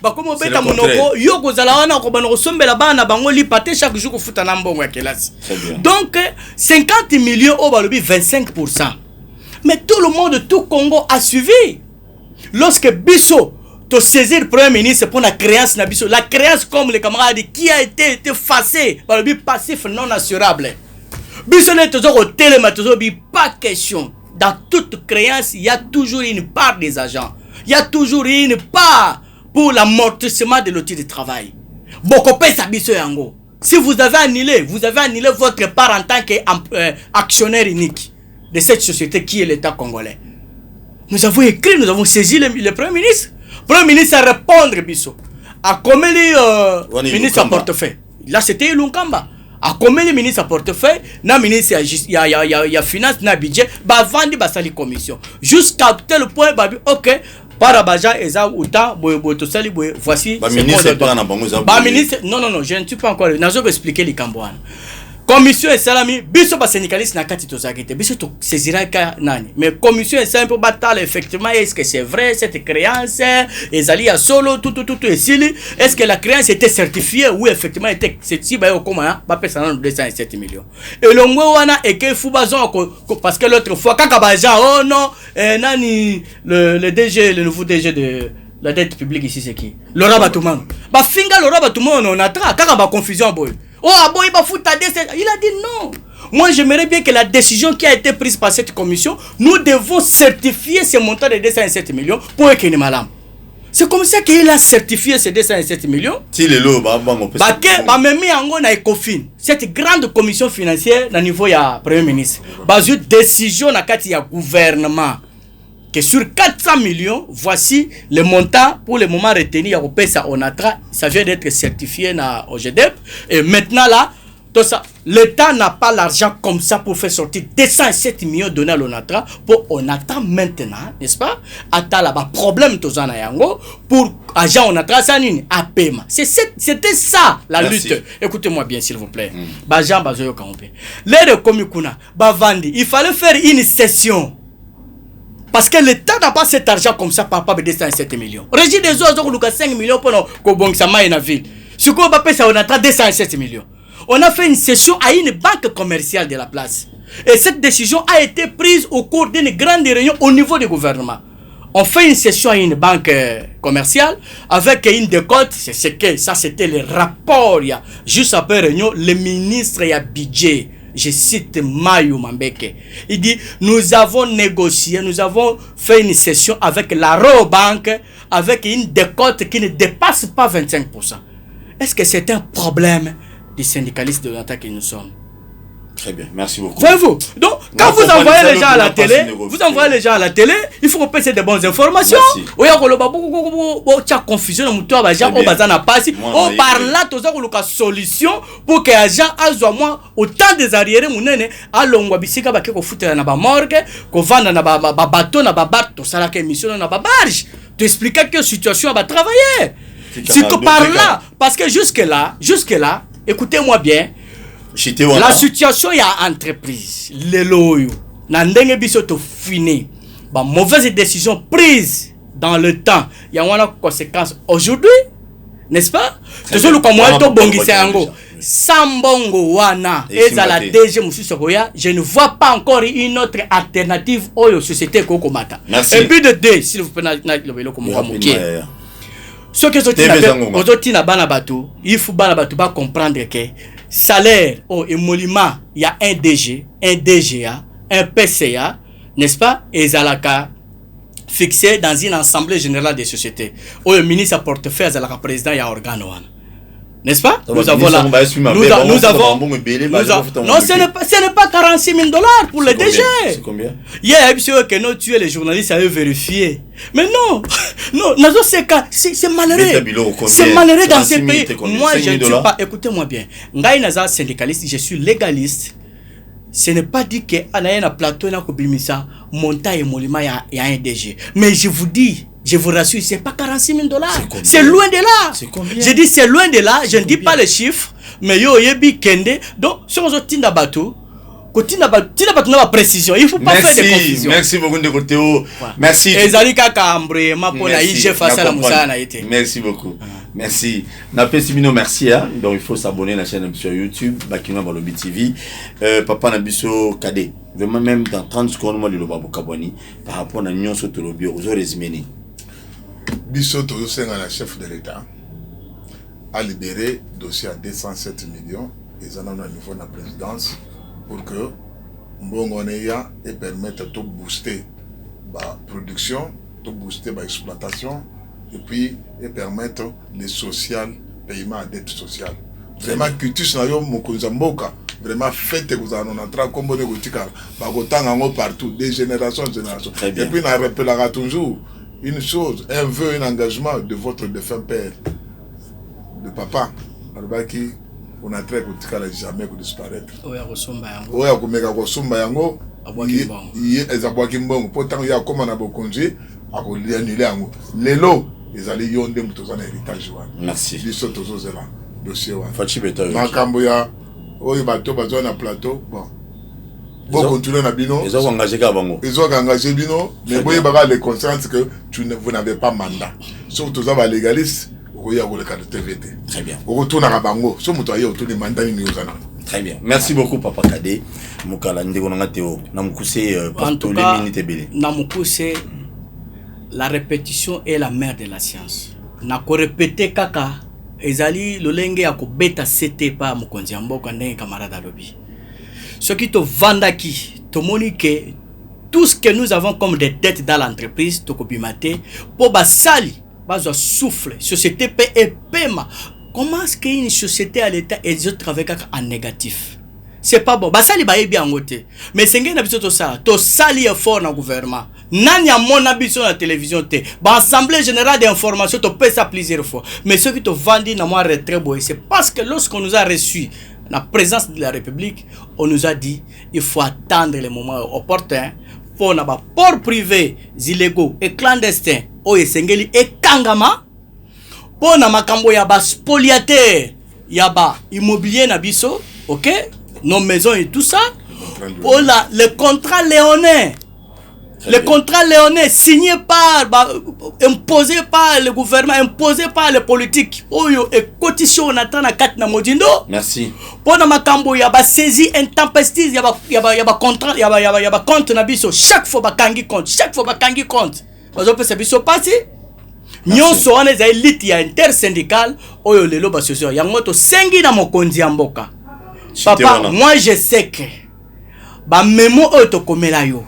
Ba komo beta monoko, yo ko zala wana ko bana ko sombela bana bango li paté chaque jour ko futa na mbongo ya kelasi. Donc 50 millions au balobi 25%. Mais tout le monde, tout Congo a suivi. Lorsque Bisso te saisir le premier ministre pour la créance na Bisso, la créance comme les camarades qui a été effacée par le but passif non assurable. Bisso n'est toujours au télématisme, pas question. Dans toute créance, il y a toujours une part des agents. Il y a toujours une part pour l'amortissement de l'outil de travail. Beaucoup pèse à Bisso yango. Si vous avez annulé votre part en tant qu'actionnaire unique de cette société qui est l'État congolais. Nous avons écrit, nous avons saisi le Premier ministre. Le Premier ministre a répondu, Bisso. A comme le ministre à portefeuille. Là, c'était Ilunkamba. A comme le ministre à portefeuille, na ministre il y a finance, na budget, ba vandi ba sali commission. Jusqu'à tel point, ba OK, Parabaja eza uta boy to sali boy. Voici. Ba ministre pas na bango za. Ba ministre non, je ne suis pas encore. Nazo expliquer les Cambouane. Commission et salami, biso ba syndicaliste na kati to zakete, biso to saisira ka nani. Mais commission et salami pour battre effectivement est-ce que c'est vrai cette créance ezali ya solo tout esili, est-ce que la créance était certifiée ou effectivement était certifiée ba okoma ba pesa na 207 millions. Et le ngwe wana eke fubazon parce que l'autre fois kaka baja oh non nani le DG le nouveau DG de la dette publique ici c'est qui? Laurent Batoumane. Ba finga Laurent Batoumane on attra kaka ba confusion boy. Oh, aboy ba fouta il a dit non. Moi, j'aimerais bien que la décision qui a été prise par cette commission, nous devons certifier ce montant de 207 millions pour qu'il y ait malade. C'est comme ça qu'il a certifié ces 207 millions. Si le lot, cette grande commission financière, au niveau du Premier ministre, une décision dans le gouvernement. Que sur 400 millions, voici le montant pour le moment retenu à Opesa Onatra. Ça vient d'être certifié au GDEP. Et maintenant là, l'État n'a pas l'argent comme ça pour faire sortir 207 millions donnés à l'Onatra. Pour on attend maintenant, n'est-ce pas? Attends là-bas, problème Tozana Yango pour agent Onatra Sanine à paiement. C'était ça la lutte. Écoutez-moi bien s'il vous plaît. Bajan Bazoyo Kampe. L'aide Komikuna, Bavandi, il fallait faire une session. Parce que l'État n'a pas cet argent comme ça par rapport à 207 millions. Régie des autres, on a 5 millions pour nous Sama et la ville. Sur quoi on ça, on a 207 millions. On a fait une session à une banque commerciale de la place. Et cette décision a été prise au cours d'une grande réunion au niveau du gouvernement. On fait une session à une banque commerciale avec une décote. C'est que ça, c'était le rapport. Juste après réunion, le ministre et le budget Je cite Mayo Mambeke. Il dit, nous avons négocié, nous avons fait une session avec la Robank avec une décote qui ne dépasse pas 25%. Est-ce que c'est un problème des syndicalistes de l'État que nous sommes? Très bien, merci beaucoup. Voyez-vous? Donc, quand vous envoyez les gens à la télé, il faut repasser des bonnes informations. Oui, il y a confusion, par là, tu as une solution pour que les gens aient autant des arriérés, tu expliques que la situation va travailler. C'est que par là, parce que jusque-là, écoutez-moi bien, la situation il y a entreprise les loyaux n'andenge biso to fini ba mauvaise décision prise dans le temps il y a une conséquence aujourd'hui, n'est-ce pas? Toujours comme moi to bongisa yango sambongo wana eza la DG mususu koya, je ne vois pas encore une autre alternative aux sociétés kokomata. Et puis de deux, s'il vous plaît, na le velo comme moké. Ce que je na bana bato, il faut bana bato ba comprendre que salaire au émolument, il y a un DG, un DGA, un PCA, n'est-ce pas? Et Zalaka fixé dans une assemblée générale des sociétés. Où le ministre à portefeuille Zalaka président, il y a organe. N'est-ce pas? Nous avons là. Non, ce n'est pas 46 000 $ pour le DG. C'est combien? Il y a sûr que nous tuer les journalistes à eux vérifier. Mais non, c'est malheureux. C'est malheureux dans ces pays. Moi, je ne suis pas. Écoutez-moi bien. Ngaï Naza syndicaliste, je suis légaliste. Ce n'est pas dit que Anaïna plateau na kobimisa monta et molima il y a un DG. Mais je vous dis. Je vous rassure, c'est pas 46 000 $. C'est loin de là. Je dis c'est loin de là. Je ne dis pas les chiffres. Mais yo yebi kende. Donc, si on se tinda bateau, tinda bateau n'a pas précision. Il faut pas faire de confusion. Merci beaucoup de côté. Merci. Ezalika kambre ma pona ije face à la Moussa na été. Merci beaucoup. Merci. Napé Simino merci. Donc il faut s'abonner à la chaîne sur YouTube, Bakina Balobi TV. Papa Nabiso Kade. Vraiment même dans 30 secondes moi le Babo Kaboni par rapport à l'union sur Tolobi aux résumé. Biso Toyosenga, la chef de l'État, a libéré le dossier à 207 millions et en a au niveau de la présidence pour que Mbongoneya et permettre de booster la production, de booster l'exploitation et puis et permettre les social, paiement à dette sociale. Vraiment, culture na yo mokonzamboka, vraiment faites que vous en entrez comme on est partout, des générations en génération. Et puis on rappellera toujours une chose, un vœu, un engagement de votre défunt père, de papa, qui on a très coûté jamais pour disparaître. Oui, pourtant il y a comme on a beaucoup de Lelo, ils allaient y avoir un héritage. Merci. Dossier. Makamboya, oui, bateau, bateau na plateau. Bon. Bon, continuer na bino. Ils ont engagé Kabongo. Ils ont engagé bino, mais vous avez les consciences que vous n'avez pas mandat. Surtout ça, les légalistes, vous avez le cas de TVT. Très bien. Vous retournez à Bango. Si vous avez autour des mandats, très bien. Merci beaucoup, Papa Kade. Moukala Ndegona Théo. Namukuse, en tout cas, Namukuse, la répétition est la mère de la science. Nako répéter kaka, ezali lolenge ya ko beta c'était pas Mokonzi Mboka ndenge camarade alobi. Ce qui te vendaki, te monique, tout ce que nous avons comme des dettes dans l'entreprise, to kopimate, pour basali, bazo souffle, société paie et paiement. Comment est-ce qu'une société à l'état existe avec en négatif? C'est pas bon. Basali ba bien ngote. Mais c'est ngena biso to ça. To sali effort na gouvernement. Nani a mon abiso na télévision te. Ba assemblée générale d'information to peut ça plusieurs fois. Mais ce qui te vendit na moi retrait boy, c'est parce que lorsqu'on nous a reçu la présence de la République, on nous a dit il faut attendre le moment opportun pour na ba port privé illégaux et clandestins o esengeli et kangama pour na makambo ya ba spoliateur ya ba immobilier na biso, OK, nos maisons et tout ça. Pour le contrat léonin. Le contrat léonin signé par, imposé par le gouvernement, imposé par les politiques. Oyo et cotisation on attend à 4 na modindo. Merci. Pour na makambo ya ba saisi intempestive ya ba contrat ya ba compte na biso chaque fois ba kangi compte. Bazo peut se biso passer. Nyonso wana za elite ya intersyndical oyo lelo ba socio yango to sengi na Mokonzi Mboka. Papa, moi je sais que ba memo otokomela yo.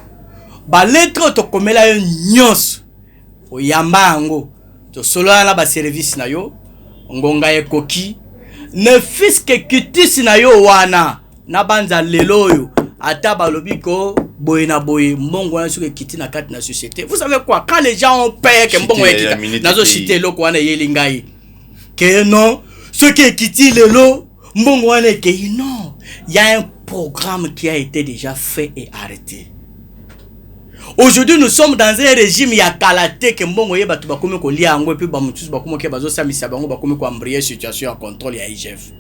Ba lettre otokomela yo nyos. Oyamba ngo. To solo na ba service na yo. Ngonga ekoki. Ne fiske kitisi na yo wana. Na banza lelo yo. Ata balobi ko boye na boye mbongo na suke kiti na kati na société. Vous savez quoi, quand les gens ont peur que mbongo ekita nazo citer loko wana yelingai. Que non, ce qui est kiti lelo mbongo wana ke non. Il y a un programme qui a été déjà fait et arrêté. Aujourd'hui, nous sommes dans un régime il y a kalaté que mbongo ye batu bakomi ko lia ngo puis ba mutusu bakomi ke bazo samisa bango bakomi ko embrayer situation à contrôle ya IGF.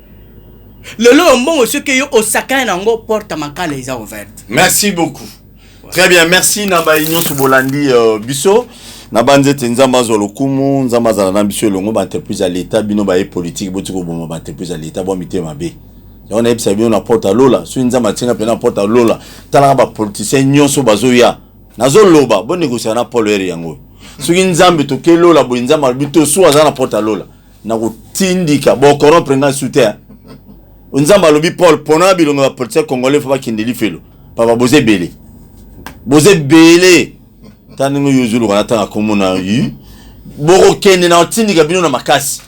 Le lot mbongo ce que yo osaka nango porte makala isa ouverte. Merci beaucoup. Ouais. Très bien, merci Naba Union Sobolandi biso. Naba nzete nzamba zo lokumu nzamba za na biso longo ba entreprise à l'état bino ba politique botuko bomo ba entreprise à l'état bo mité mabe. On a observé na porte à lola, so nzamba tinga pena porte à lola. Tala ba politicien nyonso bazoya. Nazo loba bon négocier na Paul Eri yango. Soki nzambe to ke lola bo nzamba bito so aza na porte à lola. Na ko tindika bo corrompre na soutien. Nzamba lobi Paul pona bilongo ba politicien congolais fa ba kindeli felo. Papa boze belé. Boze belé. Taningo yuzulu kana tanga komona yi. Boro kende na tindika bino na makasi.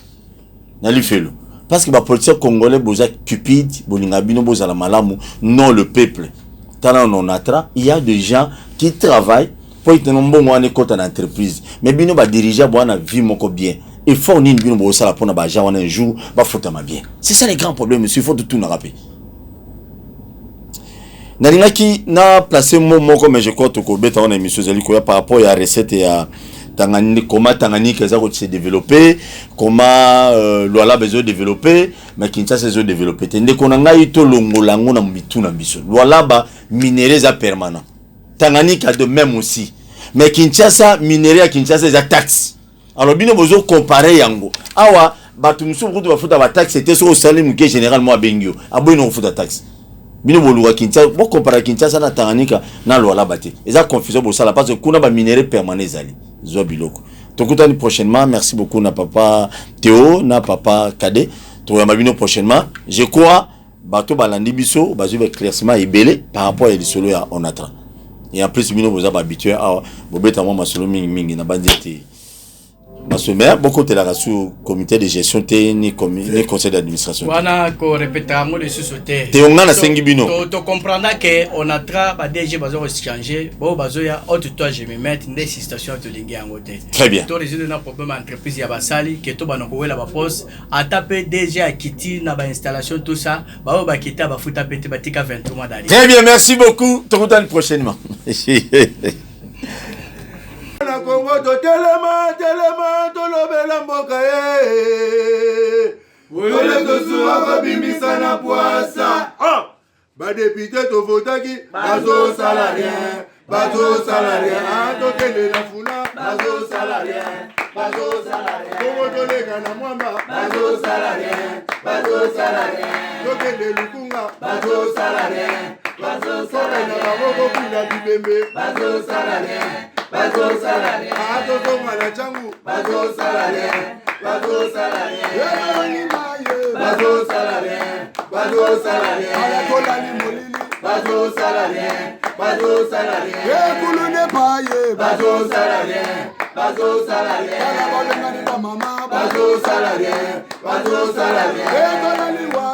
Na li felo. Parce que les politiciens congolais boza cupide, bolinga bino boza la malamu, non le peuple. Tana non atra, il y a des gens qui travaillent pour être un bon moyen de entreprise. Mais bino ba diriger boana vie moko bien. Et faut ni bino bo sala pona ba ja un jour ba fouta ma bien. C'est ça les grands problèmes, monsieur, il faut tout na rappeler. Nalinga ki na placer moko mais je crois que ko beta on émission zali ko par rapport à recette et à comment Tanganyika se développer, comment Luala besoin développer, mais Kinshasa besoin développer. Tende konanga ito longolango na mituna biso. Luala ba minéraux à permanent. Tanganyika de même aussi. Mais Kinshasa minéraux à Kinshasa c'est taxe. Alors bino bozo comparer yango. Awa batu musu kutu ba futa ba taxe c'était so salim ke généralement à Bengio. Aboy no futa taxe. Bino boluwa Kinshasa, bo comparer Kinshasa na Tanganyika na Luala bate. Eza confusion bo sala parce que kuna ba minéraux permanent zali. Zobiloko. Tokutani prochainement. Merci beaucoup na papa Théo, na papa Kade. Toyamabino prochainement. Je crois bato balandi biso bazo éclaircissement ebelé par rapport à lisolo ya onatra. Et en plus bino boza habitué à bobeta moi masolo mingi na bandete. Masomer beaucoup de la sous comité de gestion ni conseil d'administration. Wana ko répéter mo les sociétés. Te onga na sengi bino. To comprendre que on a ba DG bazo changer, bo bazo ya autre toi je me mettre des stations de lingi en côté. Très bien. To résoudre na problème entreprise ya basali que to bana ko wela ba poste a taper DG a kiti na ba installation tout ça, ba kita ba futa pete batika 23 mois d'aller. Très bien, merci beaucoup. Tokutani prochainement. Na Congo to telema tolobela mboka Wole to suwa ko bimisa na poasa ba député to votaki bazo salarien to tele na funa bazo salarien Congo to lega na mwamba bazo salarien to tele lukunga bazo salarien na baboko kula bibembe bazo salarien Ato mwana changu bazo salarien ala kola ni molili bazo salarien kulune paye bazo salarien ala balengani ba mama bazo salarien kola ni wa